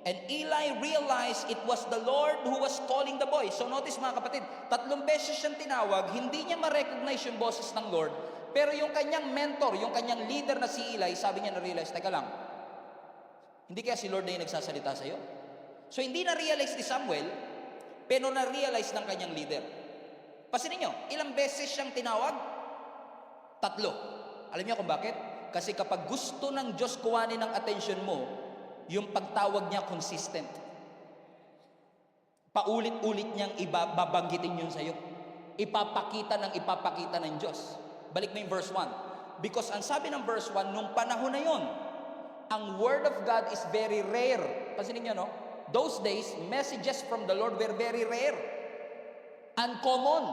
And Eli realized it was the Lord who was calling the boy. So notice mga kapatid, 3 beses siyang tinawag, hindi niya ma-recognize yung boses ng Lord, pero yung kanyang mentor, yung kanyang leader na si Eli, sabi niya na-realize, teka lang, hindi kaya si Lord na yung nagsasalita sa'yo? So hindi na-realize ni Samuel, pero na-realize ng kanyang leader. Pasinin niyo, ilang beses siyang tinawag? 3. Alam niyo kung bakit? Kasi kapag gusto ng Diyos kuwanin ng attention mo, yung pagtawag niya consistent. Paulit-ulit niyang babanggitin yun sa'yo. Ipapakita ng Diyos. Balik mo yung verse 1. Because ang sabi ng verse 1, nung panahon na yun, ang Word of God is very rare. Pansinin niyo, no? Those days, messages from the Lord were very rare. Uncommon.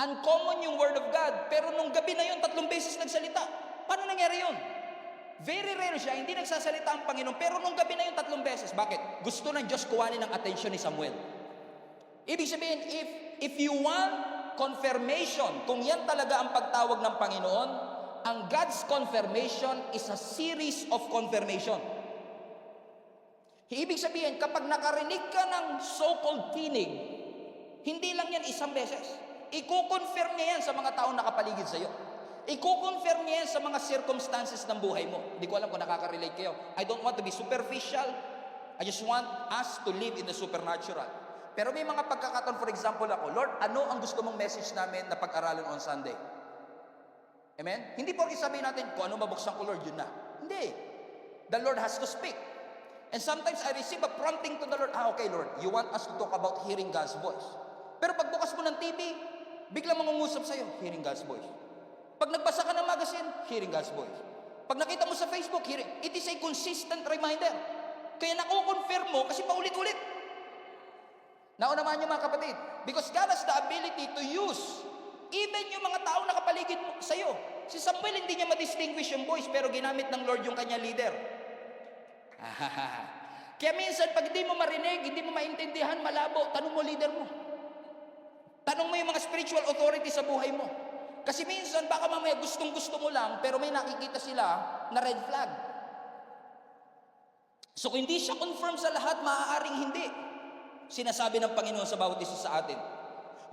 Uncommon yung Word of God. Pero nung gabi na yun, 3 beses nagsalita. Paano nangyari yun? Very rare siya, hindi nagsasalita ang Panginoon. Pero nung gabi na yun, 3 beses. Bakit? Gusto ng Diyos kuwanin ng attention ni Samuel. Ibig sabihin, if you want confirmation, kung yan talaga ang pagtawag ng Panginoon, ang God's confirmation is a series of confirmation. Ibig sabihin, kapag nakarinig ka ng so-called tinig, hindi lang yan isang beses. Iko-confirm niya yan sa mga taong nakapaligid sa iyo. Iko-confirm niya yan sa mga circumstances ng buhay mo. Hindi ko alam kung nakaka-relate kayo. I don't want to be superficial. I just want us to live in the supernatural. Pero may mga pagkakataon, for example ako, Lord, ano ang gusto mong message namin na pag-aralan on Sunday? Amen? Hindi po isabihin natin, kung ano mabuksan ko, Lord, yun na. Hindi. The Lord has to speak. And sometimes I receive a prompting to the Lord, okay, Lord, you want us to talk about hearing God's voice. Pero pagbukas mo ng TV, biglang mangungusap sa'yo, hearing God's voice. Pag nagbasa ka ng magazine, hearing God's voice. Pag nakita mo sa Facebook, hearing. It is a consistent reminder. Kaya nakukonfirm mo kasi paulit-ulit. Naunaman niyo mga kapatid, because God has the ability to use even yung mga tao nakapaligid sa iyo. Si Samuel hindi niya ma-distinguish yung voice, pero ginamit ng Lord yung kanya leader. Kaya minsan pag hindi mo marinig, hindi mo maintindihan, malabo, tanong mo leader mo. Tanong mo yung mga spiritual authority sa buhay mo. Kasi minsan baka mamaya gustong-gusto mo lang, pero may nakikita sila na red flag. So kung hindi siya confirm sa lahat, maaaring hindi. Sinasabi ng Panginoon sa bawat isa sa atin,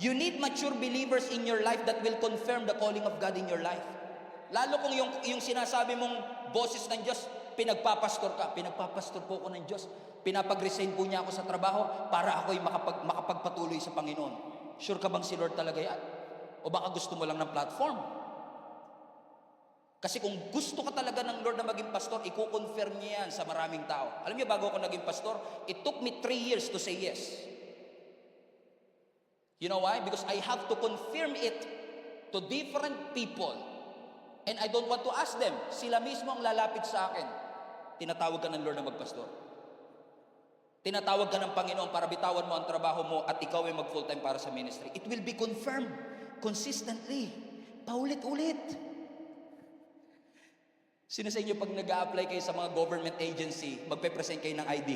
you need mature believers in your life that will confirm the calling of God in your life. Lalo kung yung sinasabi mong boses ng Diyos, pinagpapastor ka. Pinagpapastor po ako ng Diyos. Pinapag-resign po niya ako sa trabaho para ako'y makapagpatuloy sa Panginoon. Sure ka bang si Lord talaga yan? O baka gusto mo lang ng platform? Kasi kung gusto ka talaga ng Lord na maging pastor, i-confirm niya yan sa maraming tao. Alam niyo, bago ako naging pastor, it took me 3 years to say yes. You know why? Because I have to confirm it to different people. And I don't want to ask them. Sila mismo ang lalapit sa akin. Tinatawag ka ng Lord na magpastor. Tinatawag ka ng Panginoon para bitawan mo ang trabaho mo at ikaw ay mag-full-time para sa ministry. It will be confirmed consistently. Paulit-ulit. Sino sa inyo pag nag-a-apply kayo sa mga government agency, magpe-present kayo ng ID?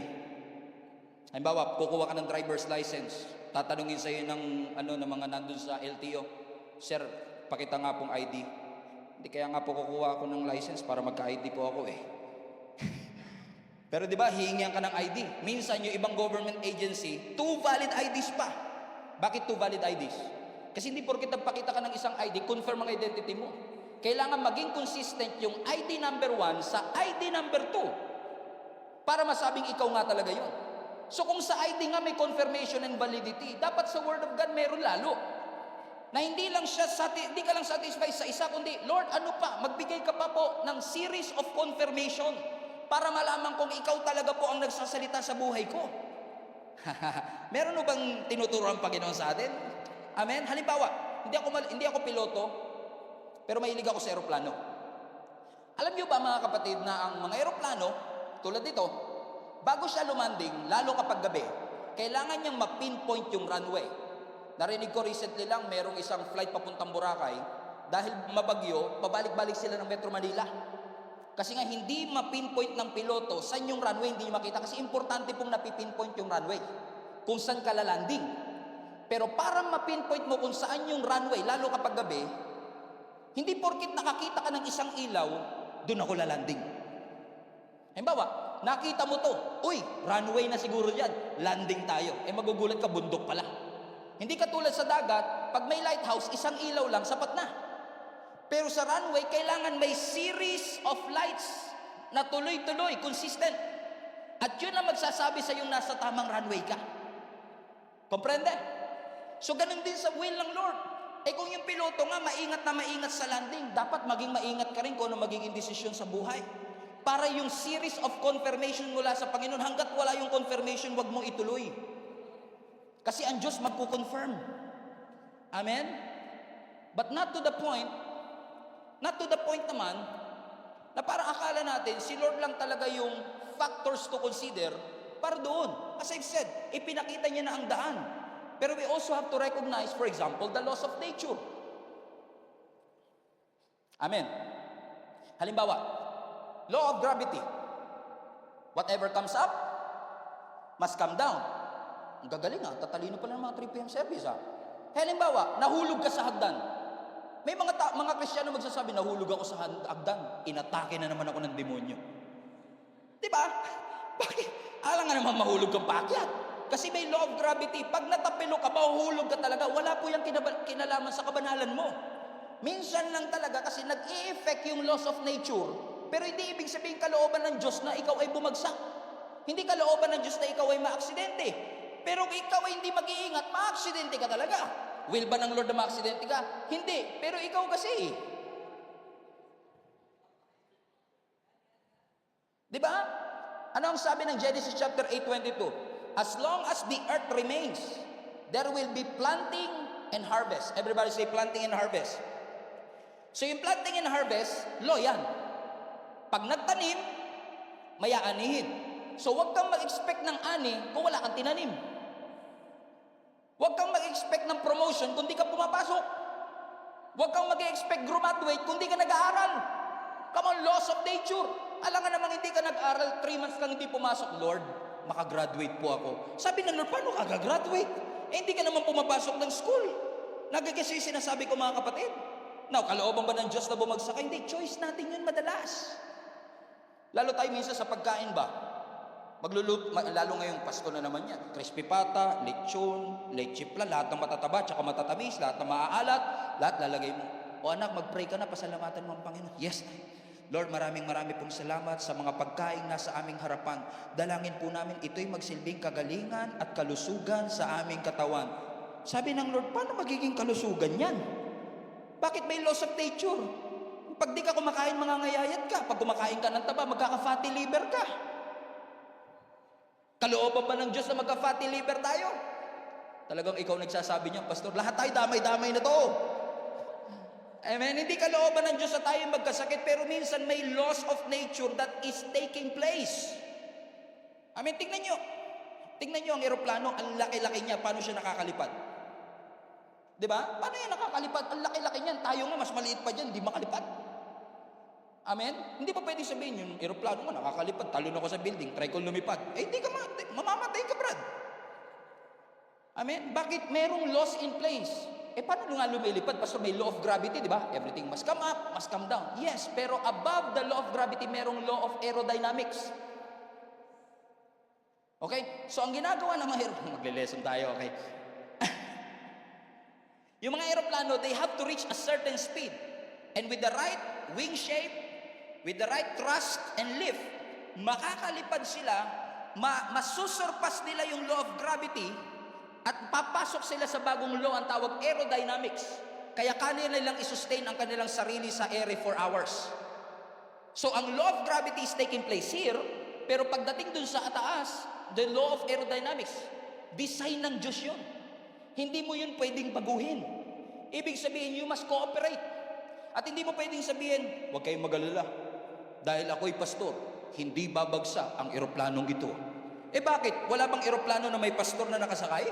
Halimbawa, kukuha ka ng driver's license. Tatanungin sa iyo ng mga nandun sa LTO, Sir, pakita nga pong ID. Hindi kaya nga po kukuha ako ng license para magka-ID po ako eh. Pero di ba, hihingihan ka ng ID. Minsan yung ibang government agency, 2 valid IDs pa. Bakit 2 valid IDs? Kasi hindi porket nagpakita ka ng isang ID, confirm ang identity mo. Kailangan maging consistent yung ID number 1 sa ID number 2 para masabing ikaw nga talaga yun. So kung sa ID nga may confirmation and validity, dapat sa Word of God meron lalo. Na hindi ka lang satisfied sa isa, kundi, Lord, ano pa? Magbigay ka pa po ng series of confirmation para malaman kung ikaw talaga po ang nagsasalita sa buhay ko. Meron mo bang tinuturo ang Panginoon sa atin? Amen? Halimbawa, hindi ako piloto, pero mahilig ako sa eroplano. Alam niyo ba mga kapatid na ang mga eroplano, tulad dito, bago siya lumanding, lalo kapag gabi, kailangan niyang ma-pinpoint yung runway. Narinig ko recently lang, merong isang flight papuntang Boracay, dahil mabagyo, pabalik-balik sila ng Metro Manila. Kasi nga hindi ma-pinpoint ng piloto saan yung runway, hindi nyo makita. Kasi importante pong napipinpoint yung runway, kung saan ka lalanding. Pero para ma-pinpoint mo kung saan yung runway, lalo kapag gabi, hindi porkit nakakita ka ng isang ilaw, doon ako lalanding. Halimbawa, nakita mo to, uy, runway na siguro dyan, landing tayo. Magugulat ka, bundok pala. Hindi katulad sa dagat, pag may lighthouse, isang ilaw lang, sapat na. Pero sa runway, kailangan may series of lights na tuloy-tuloy, consistent. At yun ang magsasabi sa yung nasa tamang runway ka. Comprende? So ganun din sa will ng Lord. Kung yung piloto nga maingat na maingat sa landing, dapat maging maingat ka rin kung ano magiging desisyon sa buhay. Para yung series of confirmation mula sa Panginoon, hanggat wala yung confirmation, wag mong ituloy. Kasi ang Diyos magkukonfirm. Amen? But not to the point naman, na parang akala natin, si Lord lang talaga yung factors to consider para doon. As I've said, ipinakita niya na ang daan. Pero we also have to recognize, for example, the laws of nature. Amen. Halimbawa, law of gravity. Whatever comes up, must come down. Ang gagaling tatalino pala ng mga 3 PM service Halimbawa, nahulog ka sa hagdan. May mga Kristiyano magsasabi, nahulog ako sa hagdan. Inatake na naman ako ng demonyo. Diba? Bakit? Alam nga naman mahulog kang paakyat. Kasi may law of gravity. Pag natapilo ka, mahuhulog ka talaga. Wala po yung kinalaman sa kabanalan mo. Minsan lang talaga kasi nag-i-effect yung laws of nature. Pero hindi ibig sabihin kalooban ng Diyos na ikaw ay bumagsak. Hindi kalooban ng Diyos na ikaw ay maaksidente. Pero kung ikaw ay hindi mag-iingat, maaksidente ka talaga. Will ba ng Lord na maaksidente ka? Hindi. Pero ikaw kasi. Diba? Ano ang sabi ng Genesis chapter 8:22? As long as the earth remains, there will be planting and harvest. Everybody say planting and harvest. So yung planting and harvest, law yan. Pag nagtanim, may aanihin. So wag kang mag-expect ng ani kung wala kang tinanim. Wag kang mag-expect ng promotion kung di ka pumapasok. Wag kang mag-expect graduate kung di ka nag-aaral. Come on, laws of nature. Alam nga namang hindi ka nag-aaral, 3 months kang hindi pumasok. Lord, makagraduate po ako. Sabi ng Lord, paano ka gagraduate? Hindi ka naman pumapasok ng school. Nagkakasi sinasabi ko mga kapatid. Now, kalooban ba ng Diyos na bumagsak? Hindi, choice natin yun madalas. Lalo tayo minsan sa pagkain ba? Lalo ngayong Pasko na naman yan. Crispy pata, lechon, leche plan, lahat ng matataba, tsaka matatamis, lahat ng maaalat, lahat lalagay mo. O anak, mag-pray ka na, pasalamatan mo ang Panginoon. Yes, Lord, maraming pong salamat sa mga pagkain nasa aming harapan. Dalangin po namin ito'y magsilbing kagalingan at kalusugan sa aming katawan. Sabi ng Lord, paano magiging kalusugan yan? Bakit may laws of nature? Pag di ka kumakain, mangangayayat ka. Pag kumakain ka ng taba, magkaka-fatty liver ka. Kalooban ba ng Diyos na magka-fatty liver tayo? Talagang ikaw nagsasabi niya, Pastor, lahat tayo damay-damay na to. Amen? Hindi kalooban ng Diyos na tayo magkasakit, pero minsan may laws of nature that is taking place. Amen? Tingnan nyo. Tingnan nyo ang eroplano, ang laki-laki niya, paano siya nakakalipad? Diba? Paano yan nakakalipad? Ang laki-laki niyan. Tayo nga, mas maliit pa dyan, di makalipad. Amen? Hindi pa pwede sabihin yung eroplano mo, nakakalipad, talon ako sa building, try ko lumipad. Hindi ka mamamatay ka, Brad. Amen? Bakit merong laws in place? Paano nga lumilipad? Basta may law of gravity, di ba? Everything must come up, must come down. Yes, pero above the law of gravity, merong law of aerodynamics. Okay? So ang ginagawa ng mga magle-lesson tayo, okay? Yung mga eroplano, they have to reach a certain speed. And with the right wing shape, with the right thrust and lift, makakalipad sila, masusurpass nila yung law of gravity, at papasok sila sa bagong law, ang tawag aerodynamics. Kaya kaya nilang isustain ang kanilang sarili sa air for hours. So ang law of gravity is taking place here, pero pagdating dun sa taas, the law of aerodynamics, design ng Diyos yun. Hindi mo yun pwedeng baguhin. Ibig sabihin, you must cooperate. At hindi mo pwedeng sabihin, huwag kayong mag-alala. Dahil ako'y pastor, hindi babagsak ang eroplanong ito. Bakit? Wala bang eroplano na may pastor na nakasakay?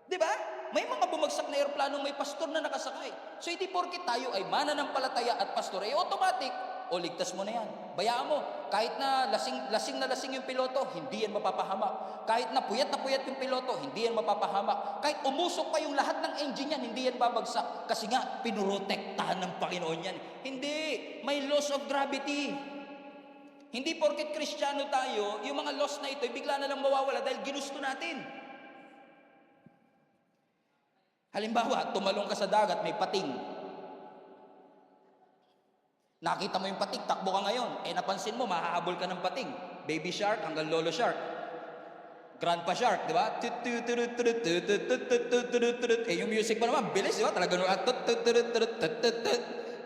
Di ba? May mga bumagsak na eroplanong may pastor na nakasakay. So hindi porket tayo ay mananampalataya at pastor, automatic, ligtas mo na yan. Bayaan mo, kahit na lasing yung piloto, hindi yan mapapahamak. Kahit na puyat yung piloto, hindi yan mapapahamak. Kahit umusok pa yung lahat ng engine yan, hindi yan babagsak. Kasi nga, pinurotektahan ng Panginoon yan. Hindi, may laws of gravity. Hindi porket Kristiyano tayo, yung mga laws na ito, bigla na lang mawawala dahil ginusto natin. Halimbawa, tumalong ka sa dagat, may pating. Nakita mo yung pating, takbo ka ngayon. Napansin mo, mahahabol ka ng pating. Baby shark hanggang lolo shark. Grandpa shark, di ba? Yung music pa naman, bilis, di ba? Talaga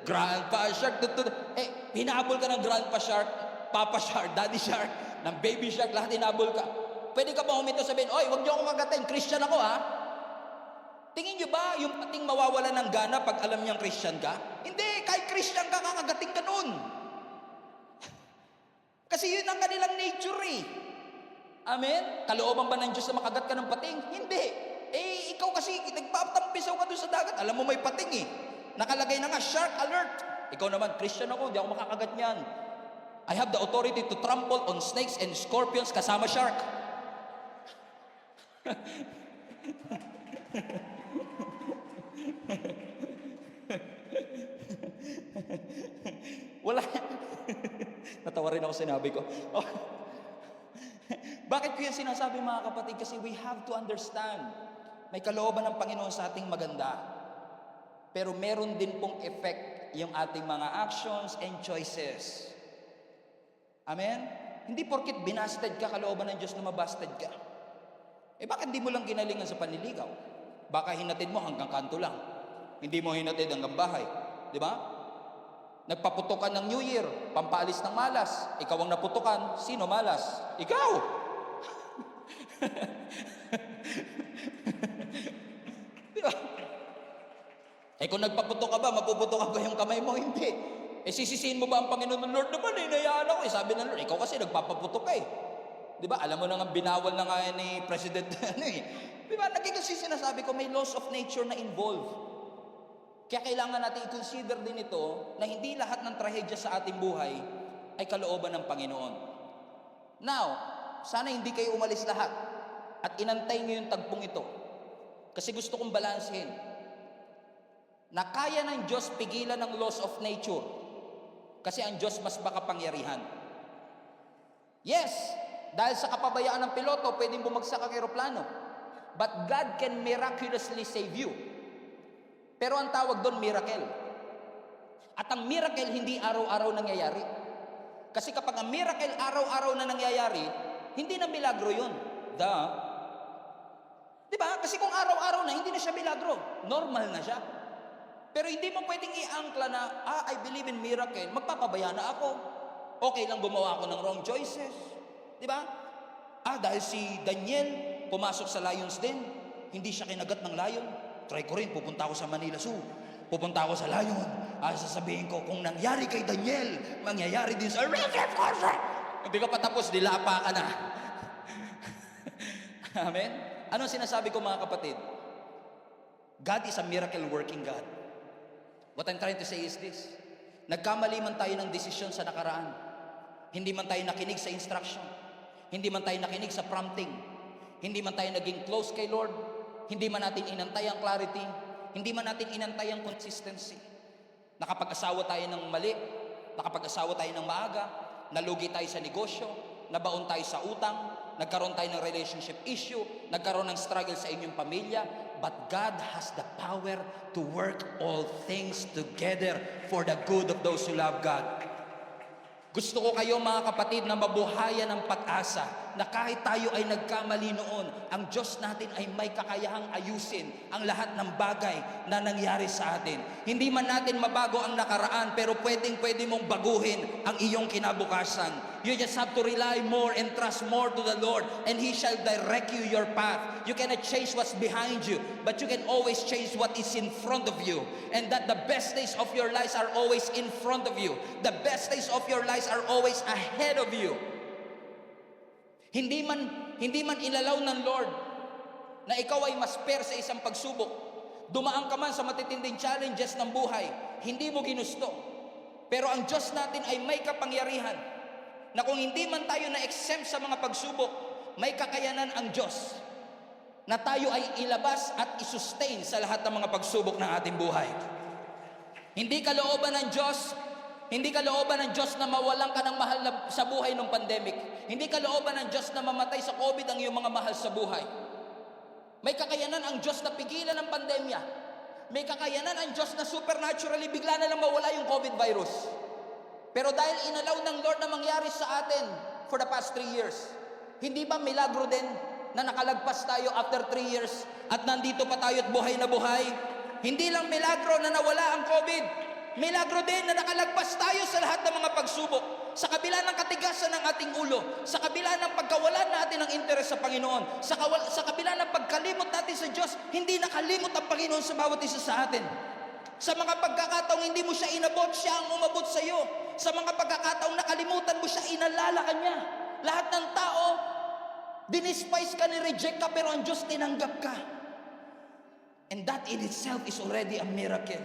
Grandpa shark. Hinahabol ka ng grandpa shark, papa shark, daddy shark, ng baby shark, lahat hinahabol ka. Pwede ka ba humito sabihin, huwag niyo akong kagatin, Christian ako ha? Tingin niyo ba yung pating mawawala ng gana pag alam niyang Christian ka? Hindi, kahit Christian ka, kakagating ka nun. Kasi yun ang kanilang nature eh. Amen? Kalooban ba ng Diyos na makagat ka ng pating? Hindi. Ikaw kasi, nagpatampisaw ka doon sa dagat. Alam mo may pating eh. Nakalagay na nga, shark alert. Ikaw naman, Christian ako, hindi ako makakagat niyan. I have the authority to trample on snakes and scorpions kasama shark. Wala. Natawa rin ako sinabi ko. Bakit ko yan sinasabi mga kapatid? Kasi we have to understand. May kalooban ng Panginoon sa ating maganda. Pero meron din pong effect yung ating mga actions and choices. Amen? Hindi porkit binasted ka, kalooban ng Diyos na mabasted ka. Bakit di mo lang ginalingan sa panliligaw? Baka hinatid mo hanggang kanto lang. Hindi mo hinatid hanggang bahay. Di ba? Nagpaputukan ng New Year, pampaalis ng malas. Ikaw ang naputukan, sino malas? Ikaw! Di ba? Kung nagpaputok ka ba, mapuputok ka ba yung kamay mo? Hindi. Sisisihin mo ba ang Panginoon ng Lord naman? Nayaan ako. Sabi ng Lord, ikaw kasi nagpapaputok ka eh. Di ba? Alam mo na nga, binawal na nga ni President Di ba? Kasi sinasabi ko, may laws of nature na involved. Kaya kailangan natin i-consider din ito na hindi lahat ng trahedya sa ating buhay ay kalooban ng Panginoon. Now, sana hindi kayo umalis lahat at inantay niyo yung tagpong ito. Kasi gusto kong balansehin na kaya ng Diyos pigilan ng laws of nature kasi ang Diyos mas makapangyarihan. Yes, dahil sa kapabayaan ng piloto, pwedeng bumagsak ang eroplano. But God can miraculously save you. Pero ang tawag doon, miracle. At ang miracle, hindi araw-araw nangyayari. Kasi kapag ang miracle, araw-araw na nangyayari, hindi na milagro yun. Diba? Kasi kung araw-araw na, hindi na siya milagro. Normal na siya. Pero hindi mo pwedeng i-angkla na, I believe in miracle, magpapabaya na ako. Okay lang gumawa ako ng wrong choices. Diba? Dahil si Daniel, pumasok sa Lions Den, hindi siya kinagat ng lion. Try ko rin, pupunta ako sa Manila Zoo. Pupunta ako sa lion. Sasabihin ko, kung nangyari kay Daniel, mangyayari din sa... Hindi ka patapos, dilapa ka na. Amen? Anong sinasabi ko mga kapatid? God is a miracle working God. What I'm trying to say is this. Nagkamali man tayo ng desisyon sa nakaraan. Hindi man tayo nakinig sa instruction. Hindi man tayo nakinig sa prompting. Hindi man tayo naging close kay Lord. Hindi man natin inantay ang clarity. Hindi man natin inantay ang consistency. Nakapag-asawa tayo ng mali. Nakapag-asawa tayo ng maaga. Nalugi tayo sa negosyo. Nabaon tayo sa utang. nagkaroon tayo ng relationship issue, nagkaroon ng struggle sa inyong pamilya, but God has the power to work all things together for the good of those who love God. Gusto ko kayo mga kapatid na mabuhayan ng pag-asa na kahit tayo ay nagkamali noon, ang Diyos natin ay may kakayahang ayusin ang lahat ng bagay na nangyari sa atin. Hindi man natin mabago ang nakaraan, pero pwede mong baguhin ang iyong kinabukasan. You just have to rely more and trust more to the Lord, and He shall direct you your path. You cannot change what's behind you, but you can always change what is in front of you. And that the best days of your lives are always in front of you. The best days of your lives are always ahead of you. Hindi man ilalaw ng Lord na ikaw ay masper sa isang pagsubok. Dumaan ka man sa matitinding challenges ng buhay, hindi mo ginusto. Pero ang Diyos natin ay may kapangyarihan na kung hindi man tayo na-exempt sa mga pagsubok, may kakayanan ang Diyos na tayo ay ilabas at isustain sa lahat ng mga pagsubok ng ating buhay. Hindi kalooban ng Diyos na mawalan ka ng mahal sa buhay ng pandemic. Hindi kalooban ng Diyos na mamatay sa COVID ang iyong mga mahal sa buhay. May kakayanan ang Diyos na pigilan ang pandemya. May kakayanan ang Diyos na supernaturally bigla na lang mawala yung COVID virus. Pero dahil inalaw ng Lord na mangyari sa atin for the past 3 years, hindi ba milagro din na nakalagpas tayo after 3 years at nandito pa tayo at buhay na buhay? Hindi lang milagro na nawala ang COVID, milagro din na nakalagpas tayo sa lahat ng mga pagsubok. Sa kabila ng katigasan ng ating ulo, sa kabila ng pagkawalan natin ng interes sa Panginoon, sa kabila ng pagkalimot natin sa Diyos, hindi nakalimot ang Panginoon sa bawat isa sa atin. Sa mga pagkakataong hindi mo siya inabot, siya ang umabot sa iyo. Sa mga pagkakataong nakalimutan mo siya, inalala ka niya. Lahat ng tao, dinispise ka, ni-reject ka, pero ang Diyos tinanggap ka. And that in itself is already a miracle.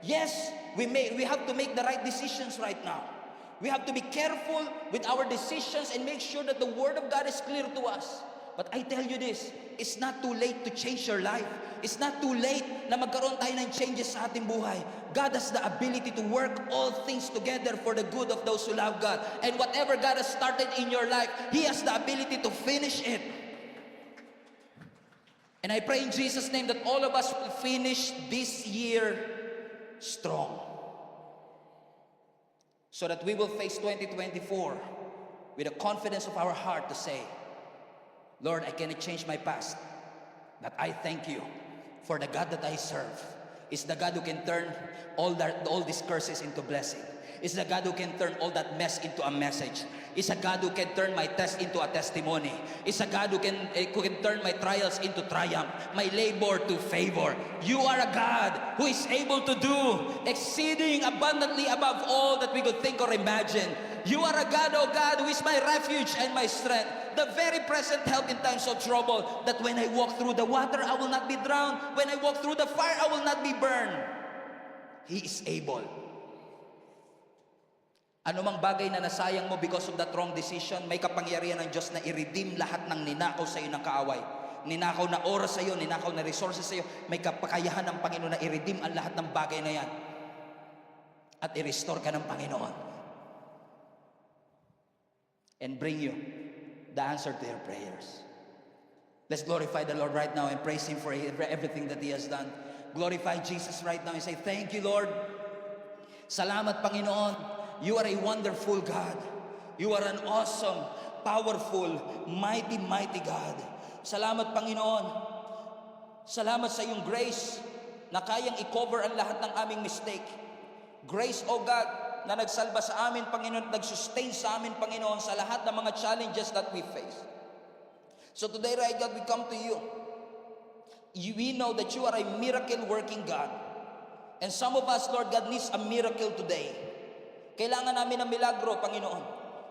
Yes, we have to make the right decisions right now. We have to be careful with our decisions and make sure that the Word of God is clear to us. But I tell you this, it's not too late to change your life. It's not too late na magkaroon tayo ng changes sa ating buhay. God has the ability to work all things together for the good of those who love God. And whatever God has started in your life, He has the ability to finish it. And I pray in Jesus' name that all of us will finish this year strong, so that we will face 2024 with the confidence of our heart to say, Lord, I cannot change my past, but I thank you for the God that I serve. Is the God who can turn all these curses into blessing. Is the God who can turn all that mess into a message. Is a God who can turn my test into a testimony. Is a God who can turn my trials into triumph, my labor to favor. You are a God who is able to do exceeding abundantly above all that we could think or imagine. You are a God, oh God, who is my refuge and my strength, the very present help in times of trouble, that when I walk through the water, I will not be drowned. When I walk through the fire, I will not be burned. He is able. Anumang bagay na nasayang mo because of that wrong decision, may kapangyarihan ng Diyos na i-redeem lahat ng ninakaw sa iyo ng kaaway. Ninakaw na oras sa iyo, ninakaw na resources sa iyo, may kapakayahan ng Panginoon na i-redeem ang lahat ng bagay na yan. At i-restore ka ng Panginoon. And bring you the answer to your prayers. Let's glorify the Lord right now and praise Him for everything that He has done. Glorify Jesus right now and say, thank you, Lord. Salamat, Panginoon. You are a wonderful God. You are an awesome, powerful, mighty, mighty God. Salamat, Panginoon. Salamat sa iyong grace na kayang i-cover ang lahat ng aming mistake. Grace, O God, na nagsalba sa amin, Panginoon, at nag-sustain sa amin, Panginoon, sa lahat ng mga challenges that we face. So today, right God, we come to you. We know that you are a miracle-working God. And some of us, Lord God, needs a miracle today. Kailangan namin ng milagro, Panginoon,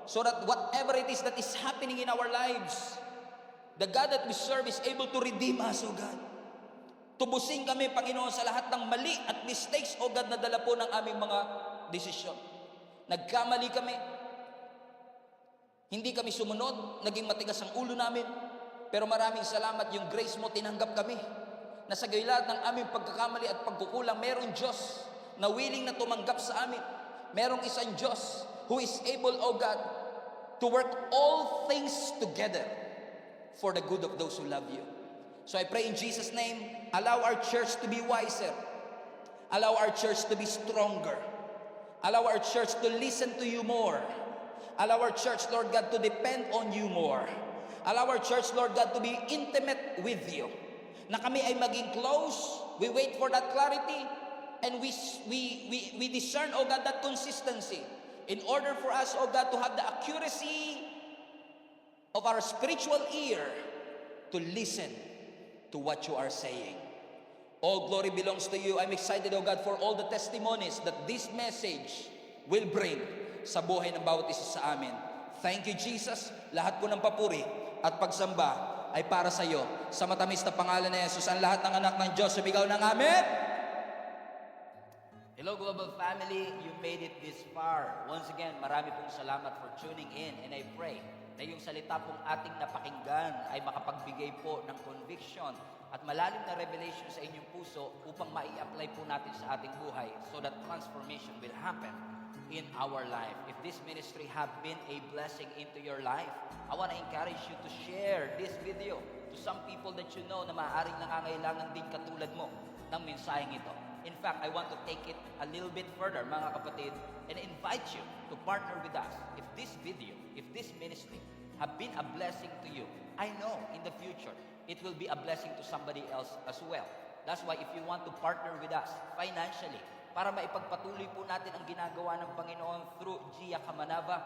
so that whatever it is that is happening in our lives, the God that we serve is able to redeem us, O God. Tubusin kami, Panginoon, sa lahat ng mali at mistakes, O God, na dala po ng aming mga desisyon. Nagkamali kami. Hindi kami sumunod, naging matigas ang ulo namin. Pero maraming salamat, yung grace mo, tinanggap kami. Na sa gilid ng aming pagkakamali at pagkukulang, merong Diyos na willing na tumanggap sa amin. Merong isang Diyos who is able, O God, to work all things together for the good of those who love you. So I pray in Jesus' name, allow our church to be wiser. Allow our church to be stronger. Allow our church to listen to you more. Allow our church, Lord God, to depend on you more. Allow our church, Lord God, to be intimate with you. Na kami ay maging close. We wait for that clarity. And we discern, oh God, that consistency. In order for us, oh God, to have the accuracy of our spiritual ear to listen to what you are saying. All glory belongs to you. I'm excited, oh God, for all the testimonies that this message will bring sa buhay ng bawat isa sa amin. Thank you, Jesus. Lahat po ng papuri at pagsamba ay para sa iyo. Sa matamis na pangalan ni Jesus, ang lahat ng anak ng Diyos, sumigaw ng amen. Hello Global Family, you made it this far. Once again, marami pong salamat for tuning in, and I pray na yung salita pong ating napakinggan ay makapagbigay po ng conviction at malalim na revelation sa inyong puso upang mai-apply po natin sa ating buhay so that transformation will happen in our life. If this ministry have been a blessing into your life, I want to encourage you to share this video to some people that you know na maaaring nangangailangan din katulad mo ng mensaheng ito. In fact, I want to take it a little bit further, mga kapatid, and invite you to partner with us. If this video, if this ministry have been a blessing to you, I know in the future, it will be a blessing to somebody else as well. That's why if you want to partner with us financially, para maipagpatuloy po natin ang ginagawa ng Panginoon through Gia Kamanava,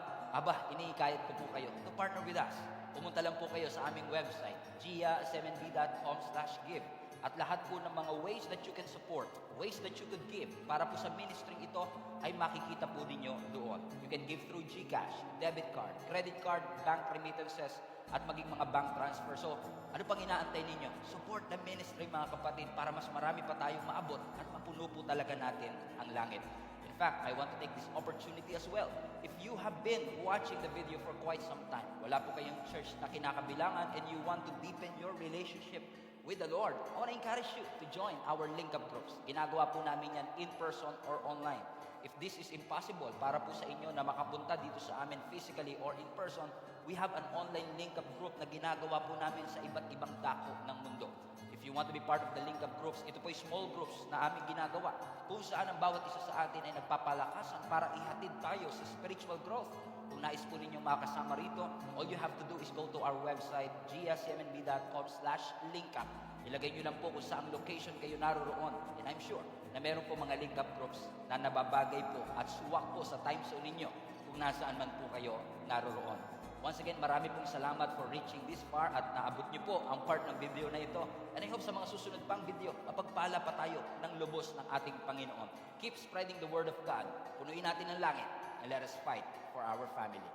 iniikayat ko po kayo to partner with us. Pumunta lang po kayo sa aming website, gia7b.com/give. At lahat po ng mga ways that you can support, ways that you could give, para po sa ministry ito, ay makikita po ninyo doon. You can give through GCash, debit card, credit card, bank remittances, at maging mga bank transfer. So, ano pang inaantay ninyo? Support the ministry, mga kapatid, para mas marami pa tayong maabot at mapuno po talaga natin ang langit. In fact, I want to take this opportunity as well. If you have been watching the video for quite some time, wala po kayong church na kinakabilangan, and you want to deepen your relationship with the Lord, I want to encourage you to join our link-up groups. Ginagawa po namin yan in person or online. If this is impossible para po sa inyo na makapunta dito sa amin physically or in person, we have an online link-up group na ginagawa po namin sa iba't ibang dako ng mundo. If you want to be part of the link-up groups, ito po ay small groups na aming ginagawa kung saan ang bawat isa sa atin ay nagpapalakasan para ihatid tayo sa spiritual growth. Kung nais po ninyong makasama rito, all you have to do is go to our website, gia7b.com/linkup. Ilagay nyo lang po kung saang location kayo naroroon. And I'm sure na meron po mga link-up groups na nababagay po at suwak po sa time zone ninyo kung nasaan man po kayo naroroon. Once again, marami pong salamat for reaching this far at naabot nyo po ang part ng video na ito. And I hope sa mga susunod pang video, mapagpala pa tayo ng lubos ng ating Panginoon. Keep spreading the word of God. Punuin natin ang langit and let us fight for our family.